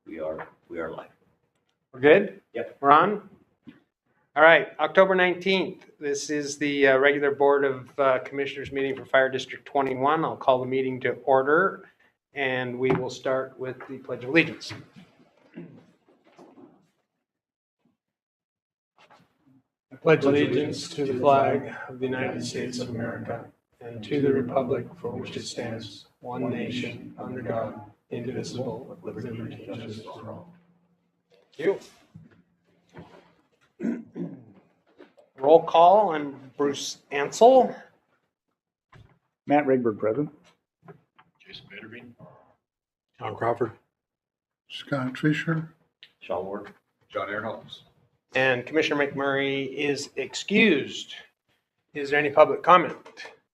We are live. We're good? Yep. We're on? All right, October 19th. This is the regular Board of Commissioners meeting for Fire District 21. I'll call the meeting to order, and we will start with the Pledge of Allegiance. I pledge allegiance to the flag of the United States of America and to the republic for which it stands, one nation, under God, indivisible, with liberty and justice for all. Thank you. Roll call. I'm Bruce Ansel. Matt Rigberg, present. Jason Vanderbeek. John Crawford. Scott Fisher. Sean Ward. John Aaronholmes. And Commissioner McMurray is excused. Is there any public comment?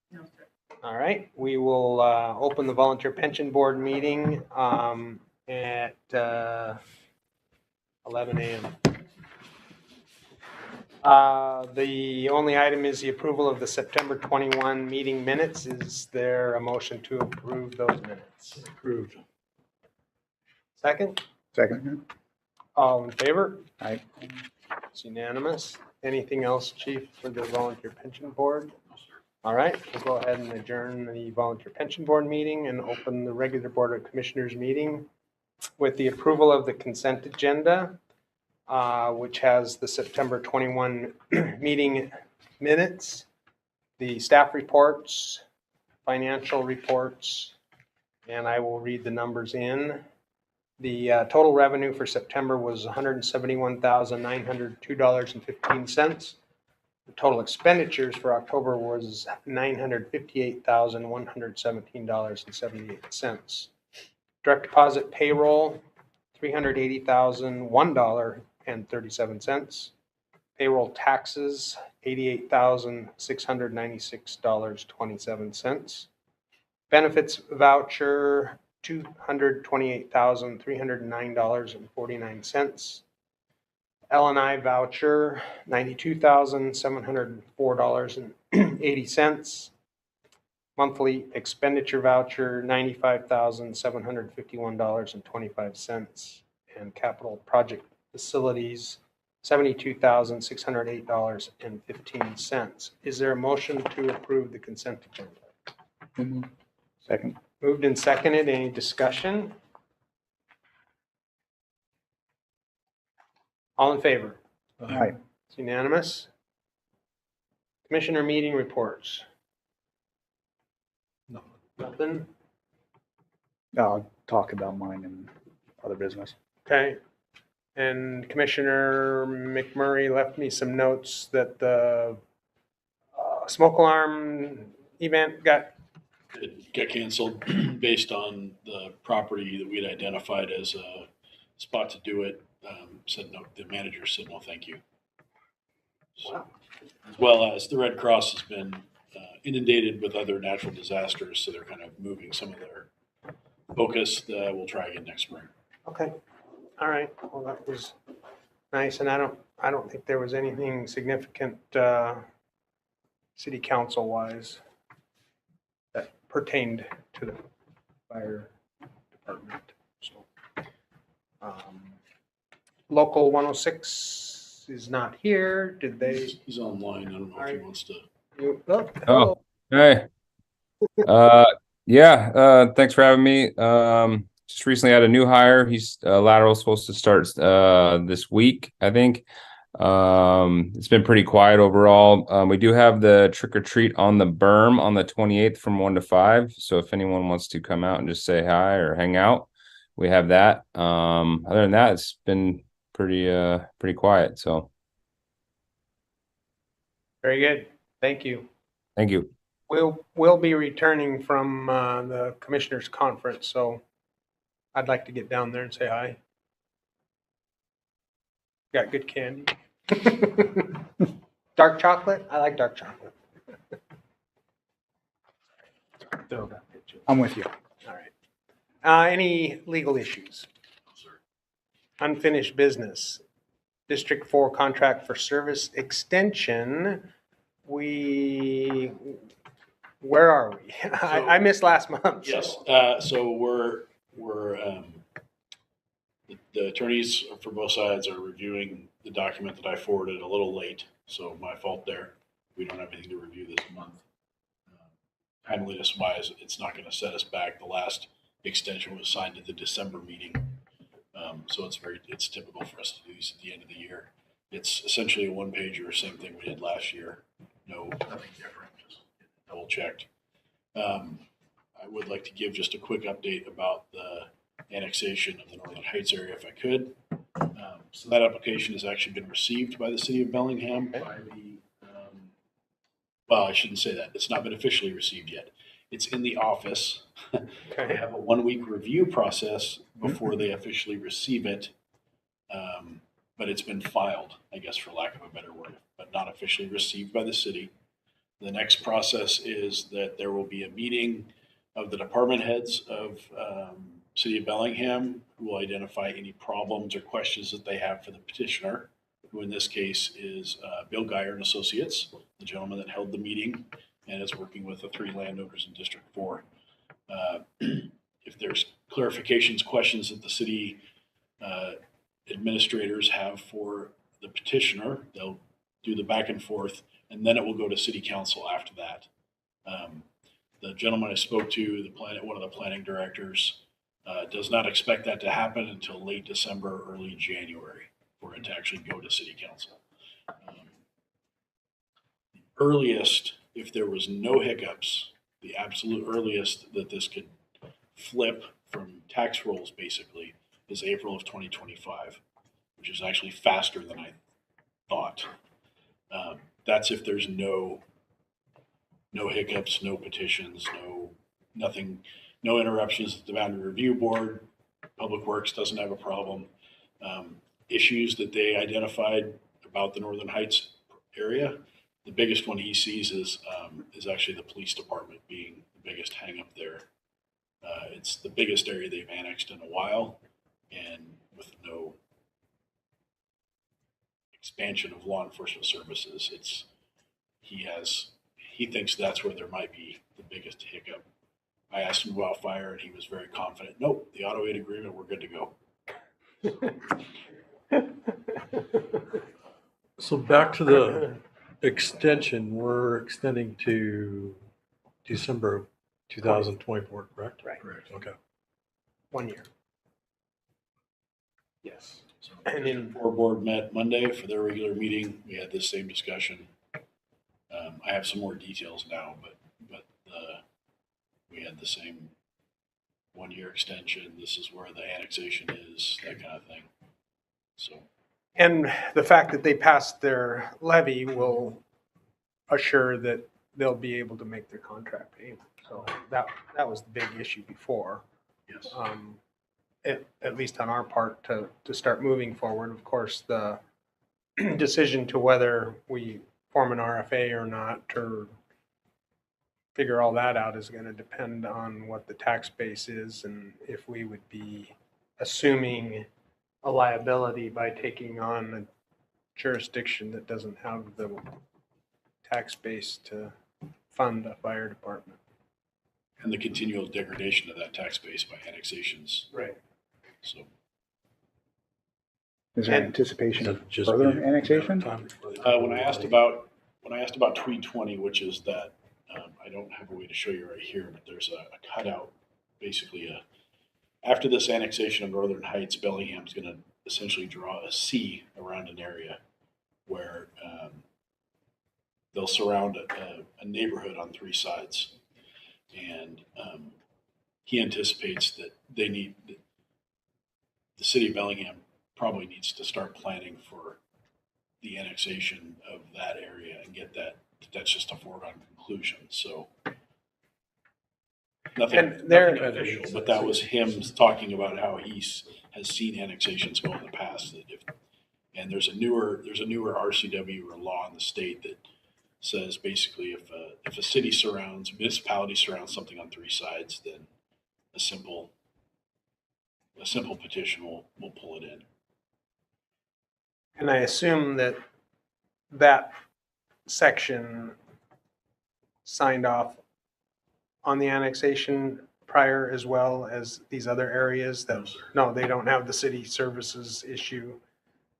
No, sir. All right, we will open the Volunteer Pension Board meeting at 11 a.m. The only item is the approval of the September 21 meeting minutes. Is there a motion to approve those minutes? Approved. Second? Second. All in favor? Aye. It's unanimous. Anything else, Chief, for the Volunteer Pension Board? All right, we'll go ahead and adjourn the Volunteer Pension Board meeting and open the regular Board of Commissioners meeting with the approval of the consent agenda, which has the September 21 meeting minutes, the staff reports, financial reports, and I will read the numbers in. The total revenue for September was $171,902.15. The total expenditures for October was $958,117.78. Direct deposit payroll, $380,001.37. Payroll taxes, $88,696.27. Benefits voucher, $228,309.49. L&I voucher, $92,704.80. Monthly expenditure voucher, $95,751.25. And capital project facilities, $72,608.15. Is there a motion to approve the consent agenda? Second. Moved and seconded. Any discussion? All in favor? Aye. It's unanimous. Commissioner meeting reports. No. Nothing? I'll talk about mine and other business. Okay. And Commissioner McMurray left me some notes that the smoke alarm event got. It got canceled based on the property that we had identified as a spot to do it. Said no. The manager said no, thank you. So, as well as the Red Cross has been inundated with other natural disasters, so they're kind of moving some of their focus. We'll try again next spring. Okay. All right. Well, that was nice. And I don't think there was anything significant city council wise that pertained to the fire department. So, Local 106 is not here. Did they? He's online. I don't know if he wants to. Oh, Hey. Thanks for having me. Just recently had a new hire. He's lateral supposed to start this week, I think. It's been pretty quiet overall. We do have the trick or treat on the berm on the 28th from 1 to 5. So if anyone wants to come out and just say hi or hang out, we have that. Other than that, it's been pretty quiet. So very good. Thank you. thank you. We'll be returning from the commissioners conference, so I'd like to get down there and say hi. Got good candy. Dark chocolate? I like dark chocolate. I'm with you. All right. Any legal issues? Unfinished business. District 4 contract for service extension. Where are we? I missed last month. Yes. So we're the attorneys for both sides are reviewing the document that I forwarded a little late, so my fault there. We don't have anything to review this month. Timeliness wise, it's not going to set us back. The last extension was signed at the December meeting. So it's typical for us to do these at the end of the year. It's essentially a one pager, same thing we did last year. Nothing different, just double checked. I would like to give just a quick update about the annexation of the Northern Heights area if I could. So that application has actually been received by the city of Bellingham by the, well, I shouldn't say that. It's not been officially received yet. It's in the office. They Okay. have a 1 week review process before they officially receive it. But it's been filed, I guess, for lack of a better word, but not officially received by the city. The next process is that there will be a meeting of the department heads of City of Bellingham who will identify any problems or questions that they have for the petitioner, who in this case is Bill Geyer and Associates, the gentleman that held the meeting and is working with the 3 landowners in District 4. If there's clarifications, questions that the city administrators have for the petitioner, they'll do the back and forth, and then it will go to city council after that. The gentleman I spoke to, one of the planning directors, does not expect that to happen until late December, early January, for it to actually go to city council. The earliest, if there was no hiccups, the absolute earliest that this could flip from tax rolls basically is April of 2025, which is actually faster than I thought. That's if there's no hiccups, no petitions, nothing, no interruptions at the Boundary Review Board. Public Works doesn't have a problem. Issues that they identified about the Northern Heights area, the biggest one he sees is actually the police department being the biggest hang up there. It's the biggest area they've annexed in a while, and with no expansion of law enforcement services, he thinks that's where there might be the biggest hiccup. I asked him about fire, and he was very confident. Nope, the auto aid agreement, we're good to go. So back to the extension, we're extending to December of 2024, correct? Right. Correct, okay. 1 year. Yes. So, And in, our board met Monday for their regular meeting. We had this same discussion. I have some more details now, but we had the same 1 year extension. This is where the annexation is, that kind of thing. So, and the fact that they passed their levy will assure that they'll be able to make their contract payment. So that was the big issue before. yes. At least on our part to start moving forward. Of course, the decision to whether we form an RFA or not, or figure all that out, is going to depend on what the tax base is and if we would be assuming a liability by taking on a jurisdiction that doesn't have the tax base to fund a fire department. And the continual degradation of that tax base by annexations. Right. So, Is there And- anticipation Is of that just further be- annexation? time before they- when I asked about Tweed 20, which is that, I don't have a way to show you right here, but there's a cutout, basically after this annexation of Northern Heights, Bellingham's going to essentially draw a C around an area where they'll surround a neighborhood on 3 sides. And he anticipates that the city of Bellingham probably needs to start planning for the annexation of that area and get that's just a foregone conclusion. So nothing official, but that was him talking about how he has seen annexations go in the past. And there's a newer RCW or law in the state that says basically if a municipality surrounds something on 3 sides, then a simple petition will pull it in. And I assume that section signed off on the annexation prior as well as these other areas No, that, sir. no, they don't have the city services issue,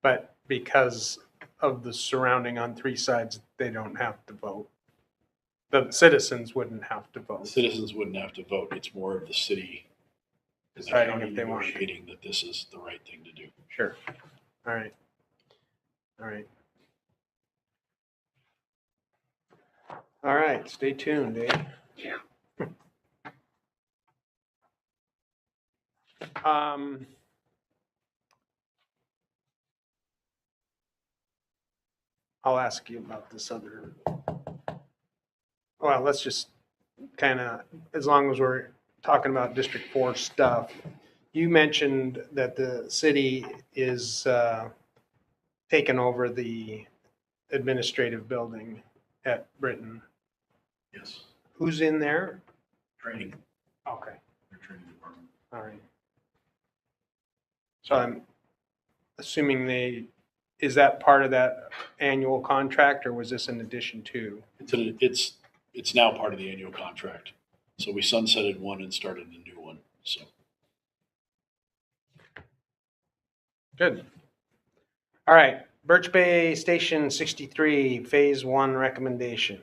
but because of the surrounding on three sides, they don't have to vote. The citizens wouldn't have to The vote. citizens wouldn't have to vote. It's more of the city and the Deciding county if they want. negotiating that this is the right thing to do. Sure. All right. All right. All right, stay tuned, eh? Yeah. I'll ask you about this other. Well, let's just kind of, as long as we're talking about District 4 stuff, you mentioned that the city is taking over the administrative building at Britain. Yes. Who's in there? Training, Okay, their training department. all right. So I'm assuming is that part of that annual contract, or was this in addition to? It's now part of the annual contract. So we sunsetted one and started a new one. So Good. All right, Birch Bay Station 63, Phase 1 recommendation.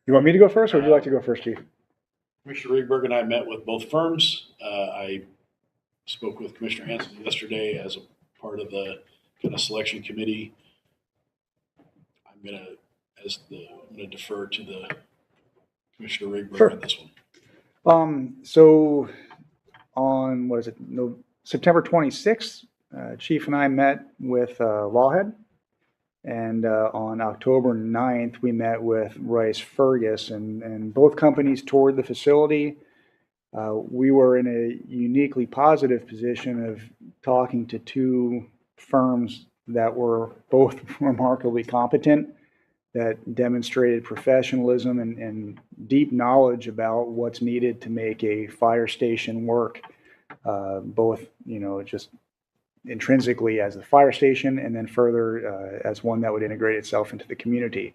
You want me to go first, or would you like to go first, Chief? Commissioner Riegberg and I met with both firms. I spoke with Commissioner Hanson yesterday as a part of the kind of selection committee. I'm gonna defer to the Commissioner Riegberg Sure. on this one. So on, what is it, no, September 26th, Chief and I met with Lawhead. And on October 9th, we met with Rice Fergus, and both companies toured the facility. We were in a uniquely positive position of talking to two firms that were both remarkably competent, that demonstrated professionalism and deep knowledge about what's needed to make a fire station work, both, just intrinsically as a fire station, and then further as one that would integrate itself into the community.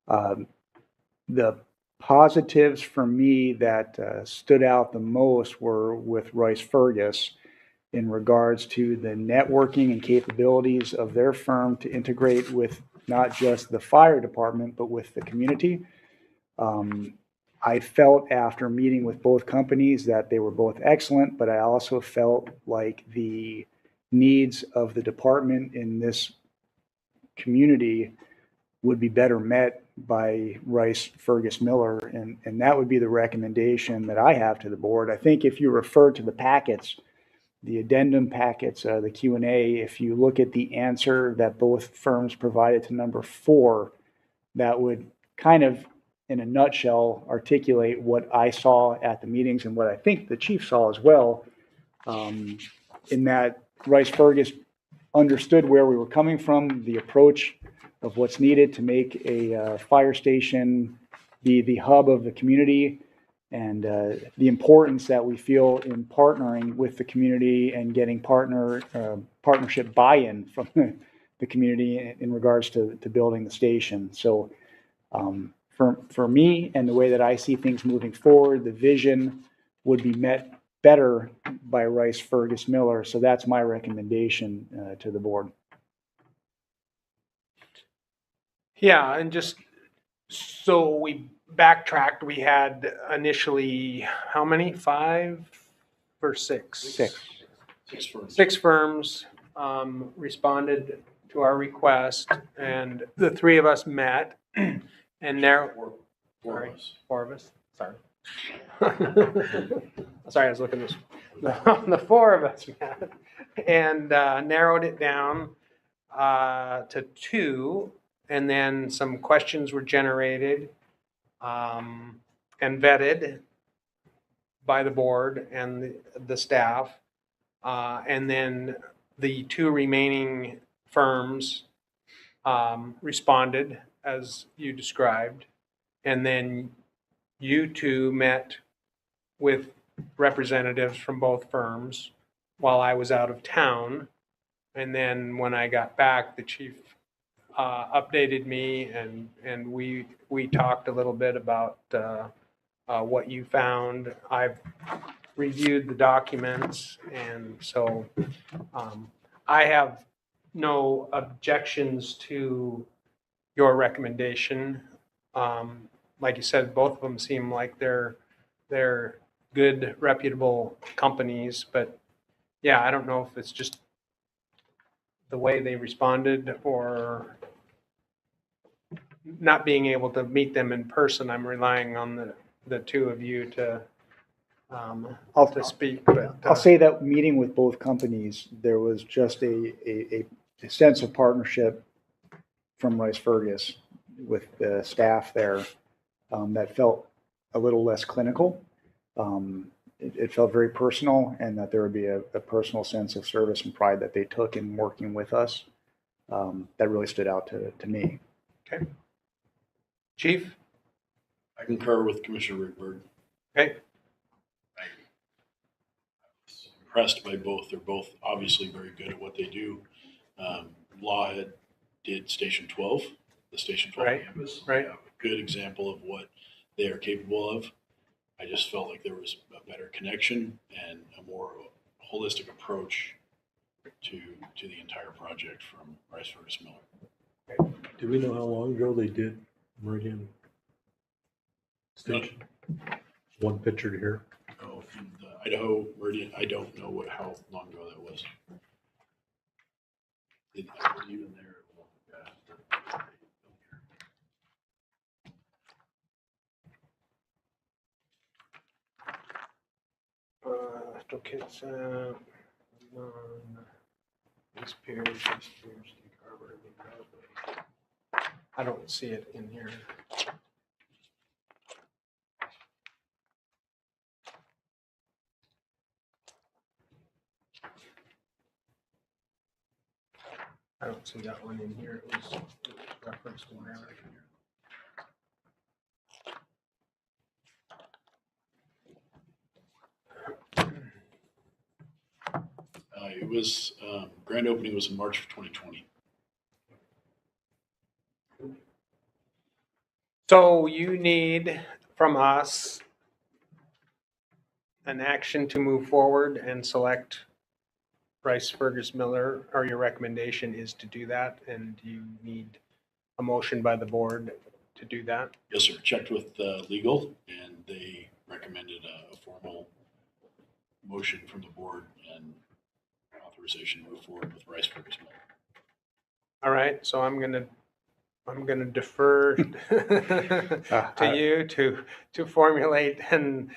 The positives for me that stood out the most were with Rice Fergus in regards to the networking and capabilities of their firm to integrate with not just the fire department, but with the community. I felt after meeting with both companies that they were both excellent, but I also felt like the needs of the department in this community would be better met by Rice Fergus Miller, and that would be the recommendation that I have to the board. I think if you refer to the packets, the addendum packets, the Q&A, if you look at the answer that both firms provided to number 4, that would kind of, in a nutshell, articulate what I saw at the meetings and what I think the chief saw as well, in that Rice Fergus understood where we were coming from, the approach of what's needed to make a fire station be the hub of the community, and the importance that we feel in partnering with the community and getting partnership buy-in from the community in regards to building the station. So for me and the way that I see things moving forward, the vision would be met better by Rice Fergus Miller. So that's my recommendation to the board. Yeah, and just so we backtracked, we had initially, how many? 5 or 6? 6. 6 firms. 6 firms responded to our request, and the 3 of us met, and there, Four of us. 4 of us, sorry. Sorry, I was looking this, the 4 of us met, and narrowed it down to 2, and then some questions were generated and vetted by the board and the staff. And then the 2 remaining firms responded as you described. And then you 2 met with representatives from both firms while I was out of town. And then when I got back, the chief updated me, and we talked a little bit about what you found. I've reviewed the documents, and so I have no objections to your recommendation. Like you said, both of them seem like they're good, reputable companies, but yeah, I don't know if it's just the way they responded or not being able to meet them in person. I'm relying on the two of you to speak, but I'll say that meeting with both companies, there was just a sense of partnership from Rice Fergus with the staff there that felt a little less clinical. It felt very personal, and that there would be a personal sense of service and pride that they took in working with us. That really stood out to me. Okay. Chief? I concur with Commissioner Rickberg. Okay. I was impressed by both. They're both obviously very good at what they do. Lawhead did Station 12, the Station 12 Right, campus. right. A good example of what they are capable of. I just felt like there was a better connection and a more holistic approach to the entire project from Rice Fergus Miller. Do we know how long ago they did Meridian Station? One picture here. Oh, in the Idaho Meridian, I don't know how long ago that was. I believe in there. Okay, so these peers, I don't see it in here. I don't see that one in here. It was referenced in there. It was, grand opening was in March of 2020. So you need from us an action to move forward and select Rice Fergus Miller, or your recommendation is to do that, and you need a motion by the board to do that? Yes, sir. Checked with legal, and they recommended a formal motion from the board and authorization to move forward with Rice Fergus Miller. All right, so I'm gonna defer to you to formulate and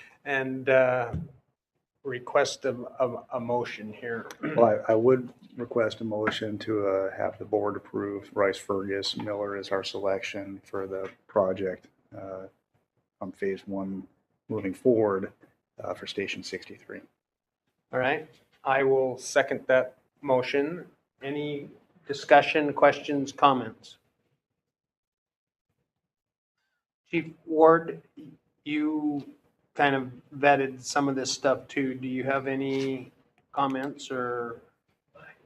request a motion here. Well, I would request a motion to have the board approve Rice Fergus Miller as our selection for the project on phase one moving forward for Station 63. All right, I will second that motion. Any discussion, questions, comments? Chief Ward, you kind of vetted some of this stuff too. Do you have any comments or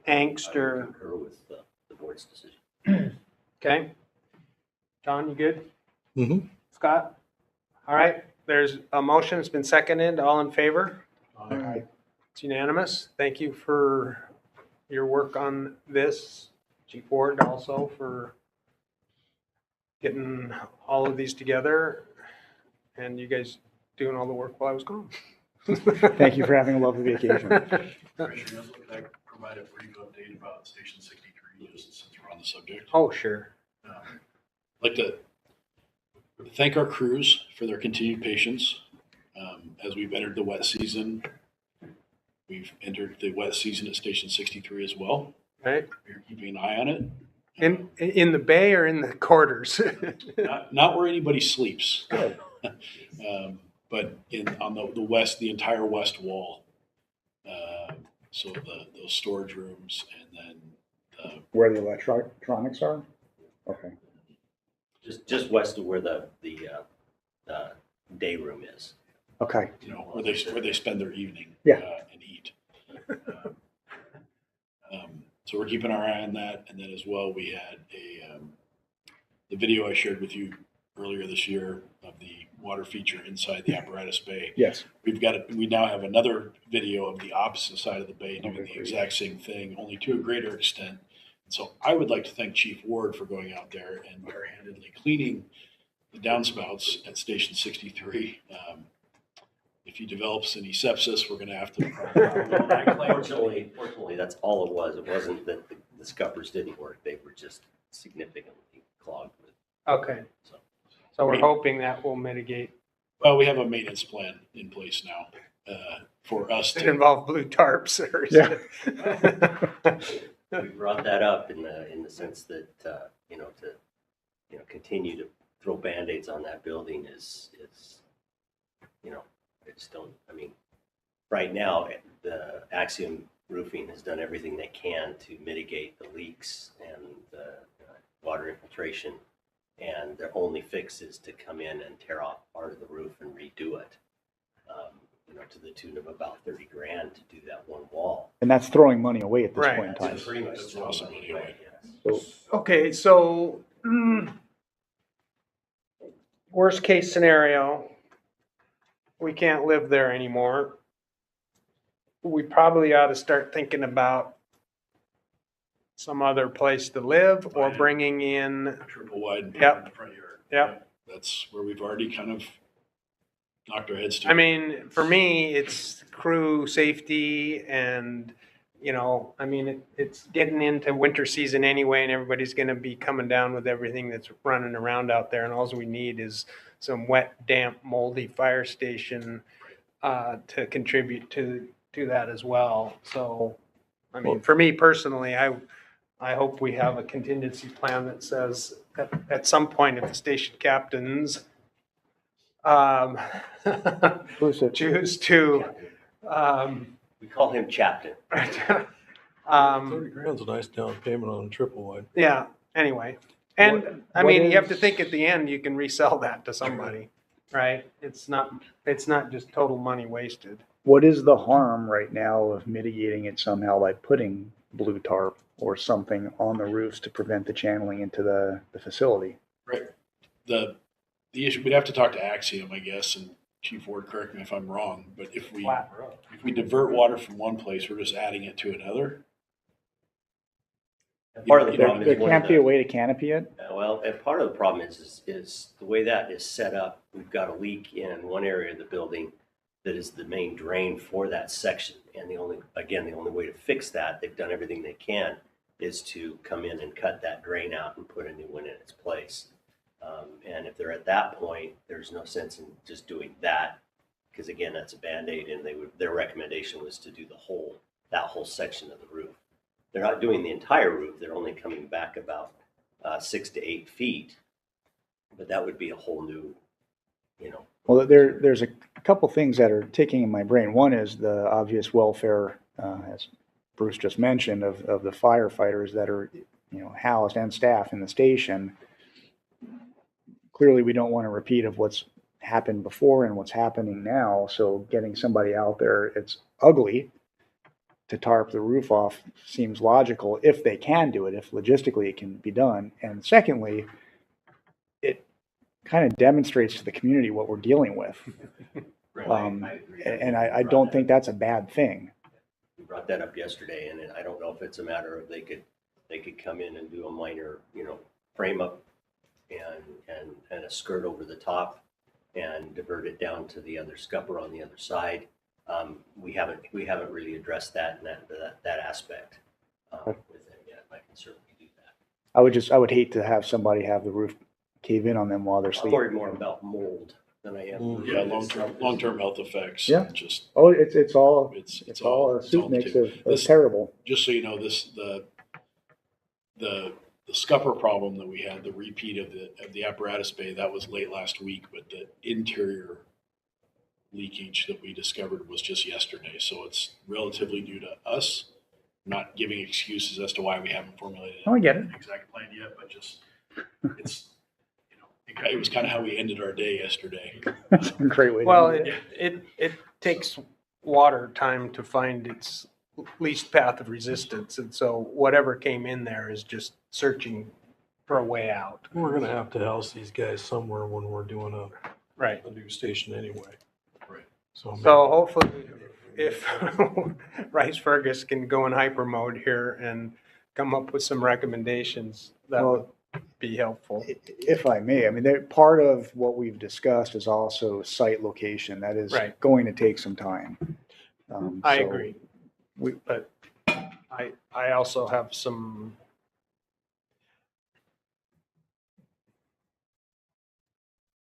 angst I or, concur with the board's decision. okay? John, you good? Mm-hmm. Scott? All right, there's a motion, it's been seconded, all in favor? Aye. It's unanimous. Thank you for your work on this. Chief Ward also for getting all of these together, and you guys doing all the work while I was gone. Thank you for having a lovely vacation. Commissioner, can I provide a brief update about Station 63, just since we're on the subject? Oh, sure. I'd like to thank our crews for their continued patience. As we've entered the wet season, we've entered the wet season at Station 63 as well. Right? We're keeping an eye on it. In the bay or in the quarters? Not where anybody sleeps. Good. But on the west, the entire west wall. So those storage rooms, and then Where the electronics are? Okay. Just west of where the day room is. Okay. where they spend their evening. Yeah. And eat. So we're keeping our eye on that, and then as well we had the video I shared with you earlier this year of the water feature inside the apparatus bay. Yes. We now have another video of the opposite side of the bay doing the exact same thing, only to a greater extent. So I would like to thank Chief Ward for going out there and barehandedly cleaning the downspouts at Station 63. If he develops any sepsis, we're going to have to. Fortunately, that's all it was. It wasn't that the scuppers didn't work. They were just significantly clogged with. Okay, So so we're hoping that will mitigate. Well, we have a maintenance plan in place now for us Does it to. involve blue tarps or? Is Yeah. we brought that up in the sense that to continue to throw Band-Aids on that building is I just don't. I mean, right now the Axiom Roofing has done everything they can to mitigate the leaks and the water infiltration, and their only fix is to come in and tear off part of the roof and redo it. To the tune of about $30,000 to do that one wall. And that's throwing money away at this Right. point in time. It's pretty much That's throwing awesome money anyway. away, yes. Okay, so worst case scenario, we can't live there anymore. We probably ought to start thinking about some other place to live or bringing in, Triple wide and put Yep. in the front yard. Yep. That's where we've already kind of knocked our heads to. I mean, for me, it's crew safety and, it's getting into winter season anyway, and everybody's gonna be coming down with everything that's running around out there, and all we need is some wet, damp, moldy fire station to contribute to that as well. So, I mean, for me personally, I hope we have a contingency plan that says that at some point, if the station captains Inclusive. choose to, We call him Chapton. $30,000's a nice down payment on a triple wide. yeah, anyway. And I what mean, you have to is- think at the end, you can resell that to somebody, right? It's not just total money wasted. What is the harm right now of mitigating it somehow by putting blue tarp or something on the roofs to prevent the channeling into the facility? Right. The issue, we'd have to talk to Axiom, I guess, and Chief Ward, correct me if I'm wrong, but if we divert water from one place, we're just adding it to another. Part of the There, problem there is one can't of be the- a way to canopy it? Well, and part of the problem is the way that is set up. We've got a leak in one area of the building that is the main drain for that section. And the only way to fix that, they've done everything they can, is to come in and cut that drain out and put a new one in its place. And if they're at that point, there's no sense in just doing that, because again, that's a Band-Aid, and their recommendation was to do that whole section of the roof. They're not doing the entire roof. They're only coming back about 6 to 8 feet, but that would be a whole new, Well, there's a couple things that are ticking in my brain. One is the obvious welfare, as Bruce just mentioned, of the firefighters that are, housed and staff in the station. Clearly, we don't want a repeat of what's happened before and what's happening now. So getting somebody out there, it's ugly to tarp the roof off seems logical if they can do it, if logistically it can be done. And secondly, it kind of demonstrates to the community what we're dealing with. And I don't think that's a bad thing. We brought that up yesterday, and I don't know if it's a matter of they could come in and do a minor, frame up and a skirt over the top and divert it down to the other scupper on the other side. We haven't really addressed that aspect with them yet. I can certainly do that. I would hate to have somebody have the roof cave in on them while they're I'm sleeping. worried more about mold than I am. Yeah, long-term health effects. Yeah. Just, Oh, it's all it's a soup all mix to- of this- terrible. Just so you know, the scupper problem that we had, the repeat of the apparatus bay, that was late last week, but the interior leakage that we discovered was just yesterday. So it's relatively new to us, not giving excuses as to why we haven't formulated Oh, I get it. an exact plan yet, but just, it was kind of how we ended our day yesterday. That's a great way to Well, do it. it takes water time to find its least path of resistance. And so whatever came in there is just searching for a way out. We're gonna have to house these guys somewhere when we're doing Right. a new station anyway. Right. So hopefully, if Rice Fergus can go in hyper mode here and come up with some recommendations, that would be helpful. If I may, I mean, part of what we've discussed is also site location. That is Right. going to take some time. I So agree, we- but I also have some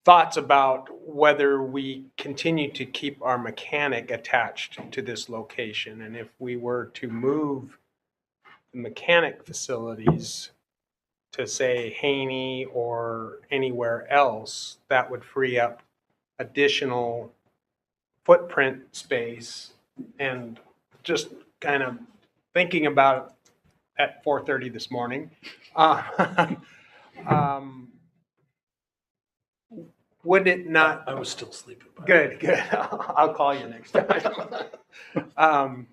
thoughts about whether we continue to keep our mechanic attached to this location. And if we were to move the mechanic facilities to say Haney or anywhere else, that would free up additional footprint space. And just kind of thinking about it at 4:30 this morning, would it not? I was still sleeping. by the way. Good. I'll call you next time.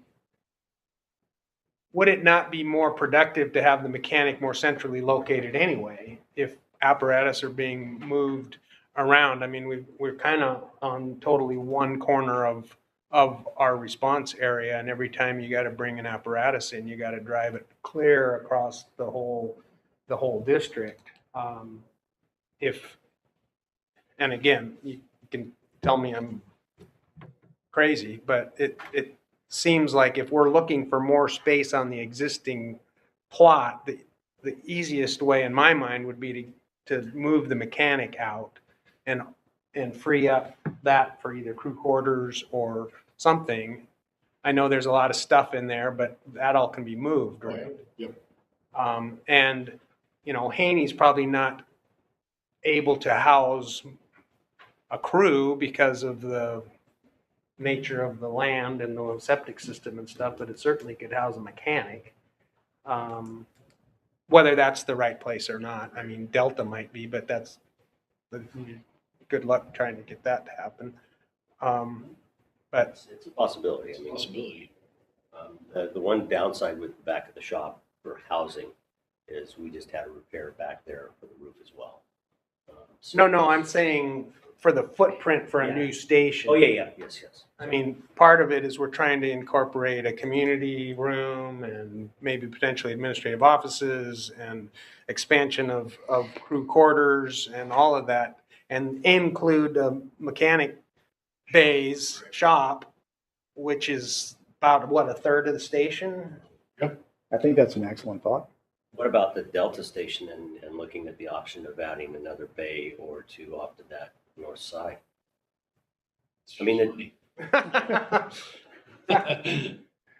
Would it not be more productive to have the mechanic more centrally located anyway, if apparatus are being moved around? I mean, we're kind of on totally one corner of our response area, and every time you got to bring an apparatus in, you got to drive it clear across the whole district. And again, you can tell me I'm crazy, but it seems like if we're looking for more space on the existing plot, the easiest way in my mind would be to move the mechanic out and free up that for either crew quarters or something. I know there's a lot of stuff in there, but that all can be moved, right? Yep. And, Haney's probably not able to house a crew because of the nature of the land and the septic system and stuff, but it certainly could house a mechanic. Whether that's the right place or not, I mean, Delta might be, but that's good luck trying to get that to happen. But It's a possibility. I mean, Possibility. the one downside with the back of the shop for housing is we just had a repair back there for the roof as well. no, I'm saying for the footprint for a new station. Oh, yeah, yes. I mean, part of it is we're trying to incorporate a community room and maybe potentially administrative offices and expansion of crew quarters and all of that, and include a mechanic bays shop, which is about, what, a third of the station? I think that's an excellent thought. What about the Delta station and looking at the option of adding another bay or two off to that north side? I mean,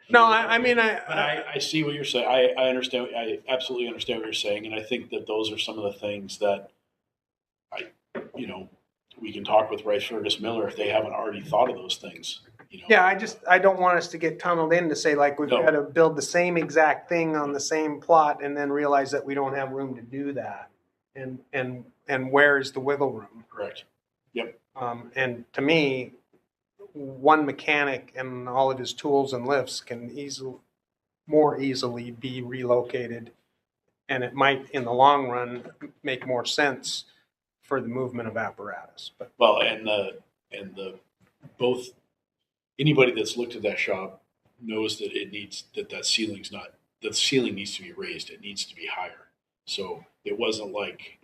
No, I mean, But I see what you're saying. I understand. I absolutely understand what you're saying. And I think that those are some of the things that we can talk with Rice Fergus Miller if they haven't already thought of those things. Yeah, I don't want us to get tunneled in to say like we've No. got to build the same exact thing on the same plot and then realize that we don't have room to do that. And where is the wiggle room? Correct. And to me, one mechanic and all of his tools and lifts can more easily be relocated. And it might, in the long run, make more sense for the movement of apparatus. But Well, and the both anybody that's looked at that shop knows that that ceiling needs to be raised. It needs to be higher. So it wasn't like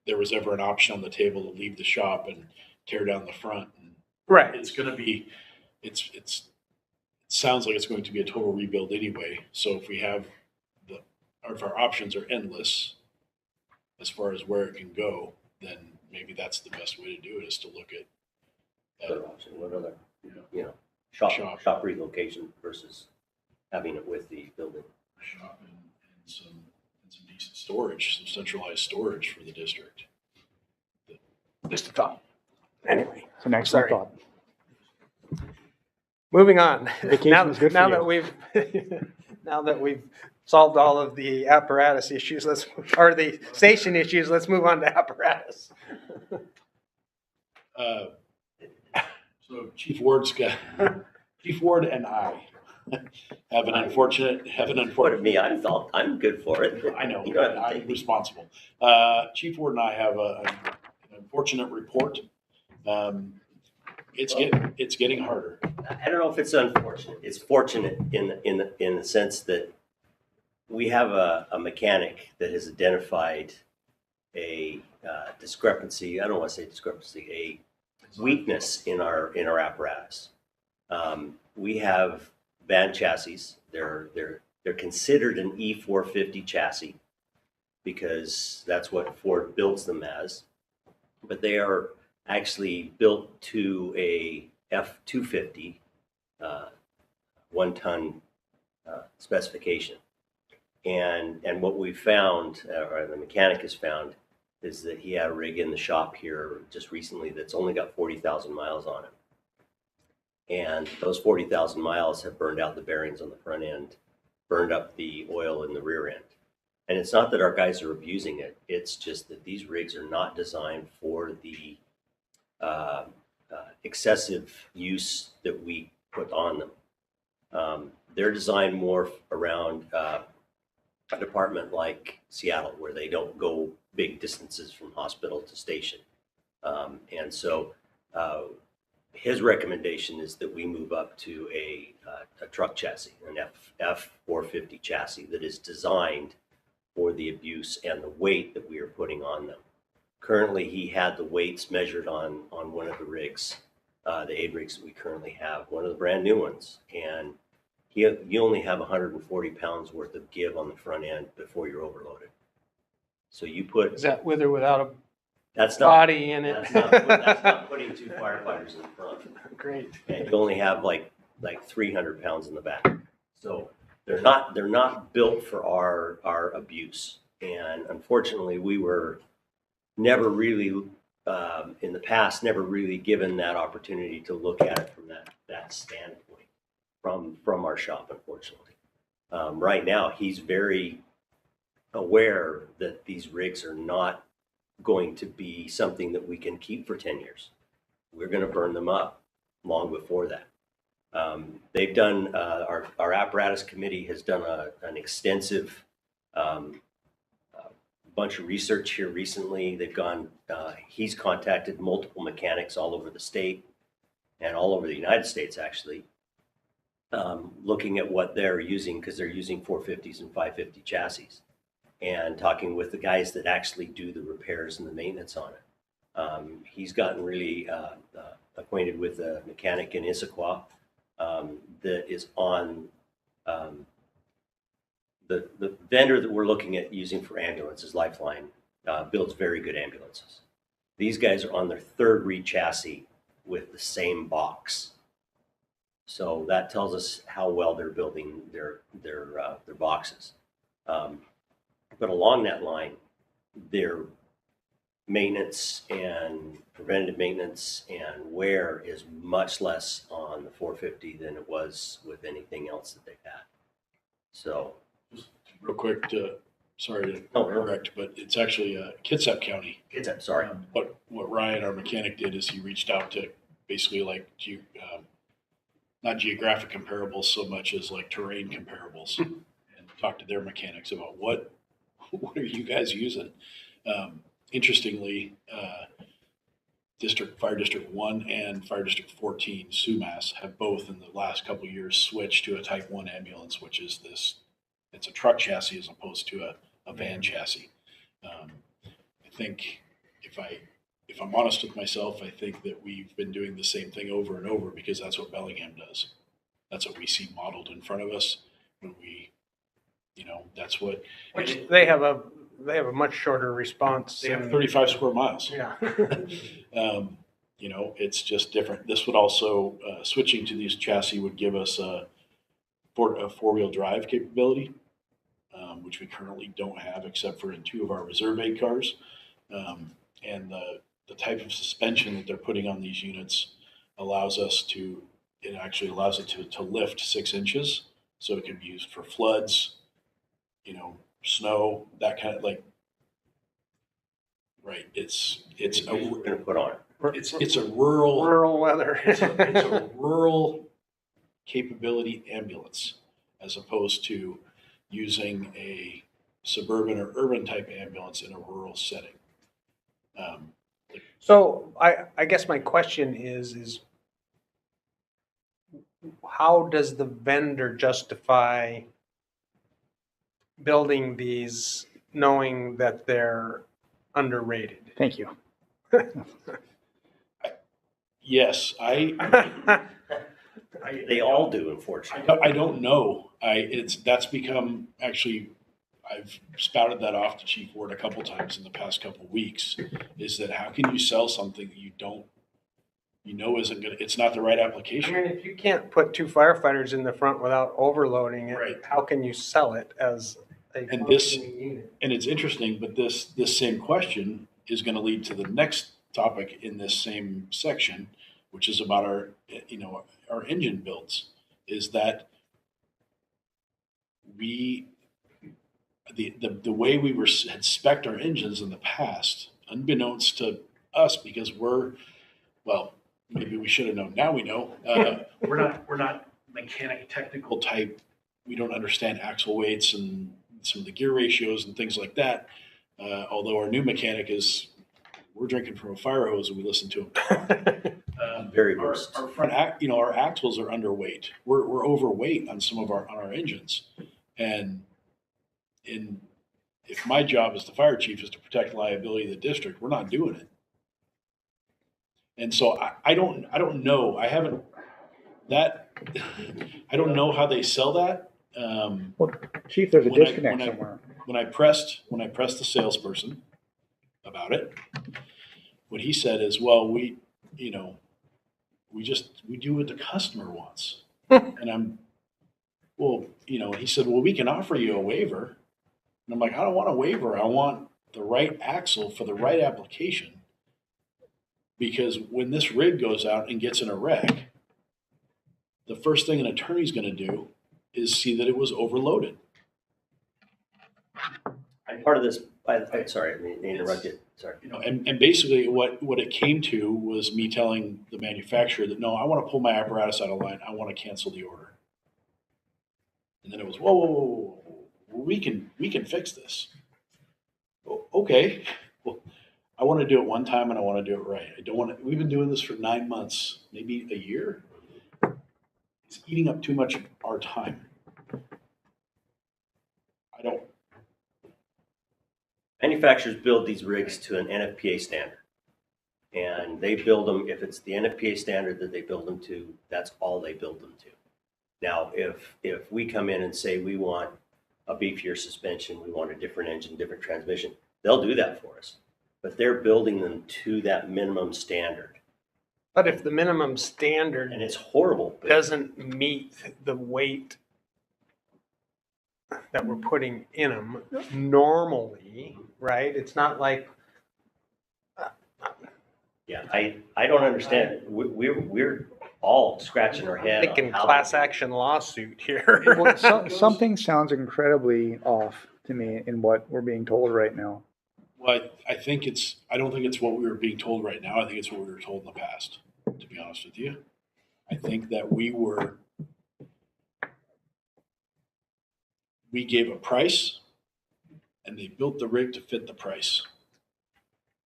there was ever an option on the table to leave the shop and tear down the front. And right. it's going to be, it sounds like it's going to be a total rebuild anyway. So if we have if our options are endless as far as where it can go, then maybe that's the best way to do it, is to look at other option, what other, Yeah. shop relocation versus having it with the building. shop and some decent storage, some centralized storage for the district. Just a thought. Anyway, It's an excellent Sorry. thought. moving on. Vacation is good for now you. that we've now that we've solved all of the apparatus issues, or the station issues, let's move on to apparatus. So Chief Ward and I have an unfortunate. What of me, I'm good for it. I know, You don't have to I'm take me. responsible. Chief Ward and I have an unfortunate report It's getting harder. I don't know if it's unfortunate. It's fortunate in the sense that we have a mechanic that has identified a discrepancy. I don't want to say discrepancy, a weakness in our apparatus. We have van chassis. They're considered an E450 chassis because that's what Ford builds them as, but they are actually built to a F250 1-ton specification. And what we found, or the mechanic has found, is that he had a rig in the shop here just recently that's only got 40,000 miles on it. And those 40,000 miles have burned out the bearings on the front end, burned up the oil in the rear end. And it's not that our guys are abusing it. It's just that these rigs are not designed for the excessive use that we put on them. They're designed more around a department like Seattle, where they don't go big distances from hospital to station. And so his recommendation is that we move up to a truck chassis, an F450 chassis that is designed for the abuse and the weight that we are putting on them. Currently, he had the weights measured on one of the rigs, the 8 rigs that we currently have, one of the brand new ones. And you only have 140 pounds worth of give on the front end before you're overloaded. So you put... Is that with or without a that's not, body in it? that's not putting 2 firefighters in front. Great. And you only have like 300 pounds in the back. So they're not built for our abuse. And unfortunately, we were never really, in the past, never really given that opportunity to look at it from that standpoint from our shop, unfortunately. Right now, he's very aware that these rigs are not going to be something that we can keep for 10 years. We're going to burn them up long before that. They've done, our apparatus committee has done an extensive bunch of research here recently. They've gone, he's contacted multiple mechanics all over the state and all over the United States, actually, looking at what they're using, because they're using 450s and 550 chassis, and talking with the guys that actually do the repairs and the maintenance on it. He's gotten really acquainted with a mechanic in Issaquah that is on the vendor that we're looking at using for ambulances, Lifeline, builds very good ambulances. These guys are on their 3rd re-chassis with the same box. So that tells us how well they're building their boxes. But along that line, their maintenance and preventative maintenance and wear is much less on the 450 than it was with anything else that they've had. So, Just real quick, sorry to No. correct, but it's actually Kitsap County. sorry. What Ryan, our mechanic, did is he reached out to basically like not geographic comparables so much as like terrain comparables, and talked to their mechanics about what are you guys using. Interestingly, Fire District 1 and Fire District 14, Sumas, have both in the last couple of years switched to a Type 1 ambulance, which is it's a truck chassis as opposed to a van chassis. I think if I'm honest with myself, I think that we've been doing the same thing over and over because that's what Bellingham does. That's what we see modeled in front of us when that's what. Which they have a much shorter response. They have 35 square miles. Yeah. It's just different. This would also, switching to these chassis would give us a 4-wheel drive capability, which we currently don't have except for in 2 of our reserve aid cars. And the type of suspension that they're putting on these units allows it to lift 6 inches. So it can be used for floods, snow, that kind of right. It's We're going to put on it. it's a rural weather. it's a rural capability ambulance as opposed to using a suburban or urban type ambulance in a rural setting. So I guess my question is how does the vendor justify building these knowing that they're underrated? Thank you. Yes, They all do, unfortunately. I don't know. That's become, actually, I've spouted that off to Chief Ward a couple times in the past couple weeks, is that how can you sell something that you don't, isn't gonna, it's not the right I application. mean, if you can't put 2 firefighters in the front without overloading it, Right. how can you sell it as a And this- functioning unit? And it's interesting, but this same question is going to lead to the next topic in this same section, which is about our engine builds, is that the way we had spec'd our engines in the past, unbeknownst to us, because maybe we should have known. Now we know. We're not mechanic technical type. We don't understand axle weights and some of the gear ratios and things like that. Although our new mechanic we're drinking from a fire hose and we listen to him. Very Our versed. front our axles are underweight. We're overweight on some of our engines, and if my job as the fire chief is to protect liability of the district, we're not doing it. And so I don't know. I haven't that. I don't know how they sell that. Chief, there's a When I- disconnect when I- somewhere. When I pressed the salesperson about it, what he said is, well, we do what the customer wants. And he said, well, we can offer you a waiver. And I'm like, I don't want a waiver. I want the right axle for the right application. Because when this rig goes out and gets in a wreck, the first thing an attorney's going to do is see that it was overloaded. I'm part of this. Sorry, I didn't interrupt you. Sorry. And basically what it came to was me telling the manufacturer that, no, I want to pull my apparatus out of line. I want to cancel the order. And then it was, whoa. We can fix this. Okay. Well, I want to do it one time and I want to do it right. I don't want to, we've been doing this for 9 months, maybe a year. It's eating up too much of our time. Manufacturers build these rigs to an NFPA standard. And they build them, if it's the NFPA standard that they build them to, that's all they build them to. Now, if we come in and say we want a beefier suspension, we want a different engine, different transmission, they'll do that for us. But they're building them to that minimum standard. But if the minimum standard And it's horrible. doesn't meet the weight that we're putting in them normally, right? It's not like, Yeah, I don't understand. We're all scratching our head. on thinking how class they- action lawsuit here. Well, something sounds incredibly off to me in what we're being told right now. Well, I don't think it's what we were being told right now. I think it's what we were told in the past, to be honest with you. I think that we gave a price and they built the rig to fit the price.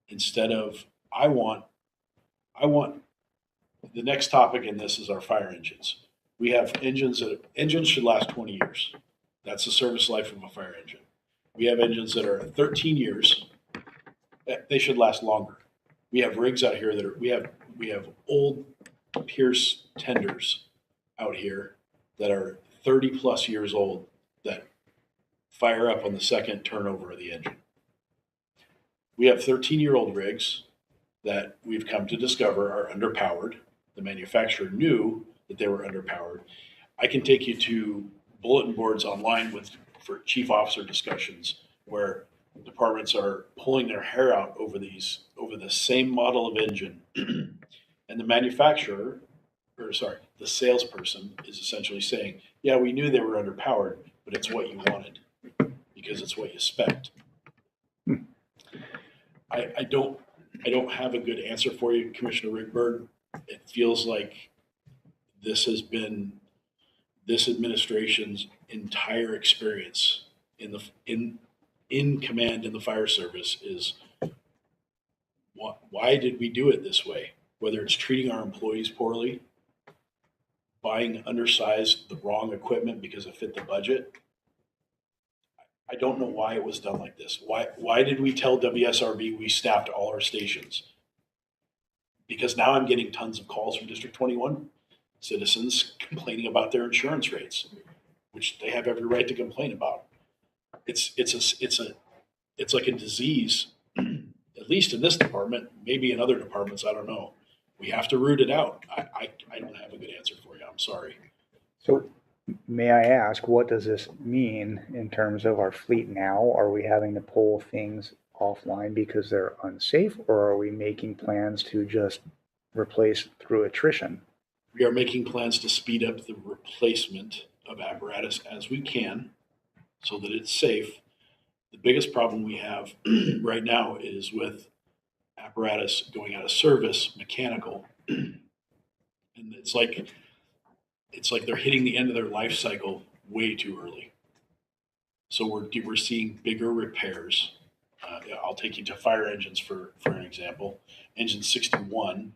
Instead of, I want the next topic in this is our fire engines. We have engines should last 20 years. That's the service life of a fire engine. We have engines that are 13 years. They should last longer. We have rigs out here that we have old Pierce tenders out here that are 30 plus years old that fire up on the second turnover of the engine. We have 13-year-old rigs that we've come to discover are underpowered. The manufacturer knew that they were underpowered. I can take you to bulletin boards online for chief officer discussions where departments are pulling their hair out over the same model of engine. And the the salesperson is essentially saying, yeah, we knew they were underpowered, but it's what you wanted because it's what you spec'd. I don't have a good answer for you, Commissioner Rickberg. It feels like this has been this administration's entire experience in command in the fire service is Why did we do it this way? Whether it's treating our employees poorly, buying undersized, the wrong equipment because it fit the budget. I don't know why it was done like this. Why did we tell WSRB we staffed all our stations? Because now I'm getting tons of calls from District 21 citizens complaining about their insurance rates, which they have every right to complain about. It's like a disease, at least in this department, maybe in other departments, I don't know. We have to root it out. I don't have a good answer for you. I'm sorry. So may I ask, what does this mean in terms of our fleet now? Are we having to pull things offline because they're unsafe, or are we making plans to just replace through attrition? We are making plans to speed up the replacement of apparatus as we can so that it's safe. The biggest problem we have right now is with apparatus going out of service, mechanical. And it's like they're hitting the end of their life cycle way too early. So we're seeing bigger repairs. I'll take you to fire engines for an example. Engine 61,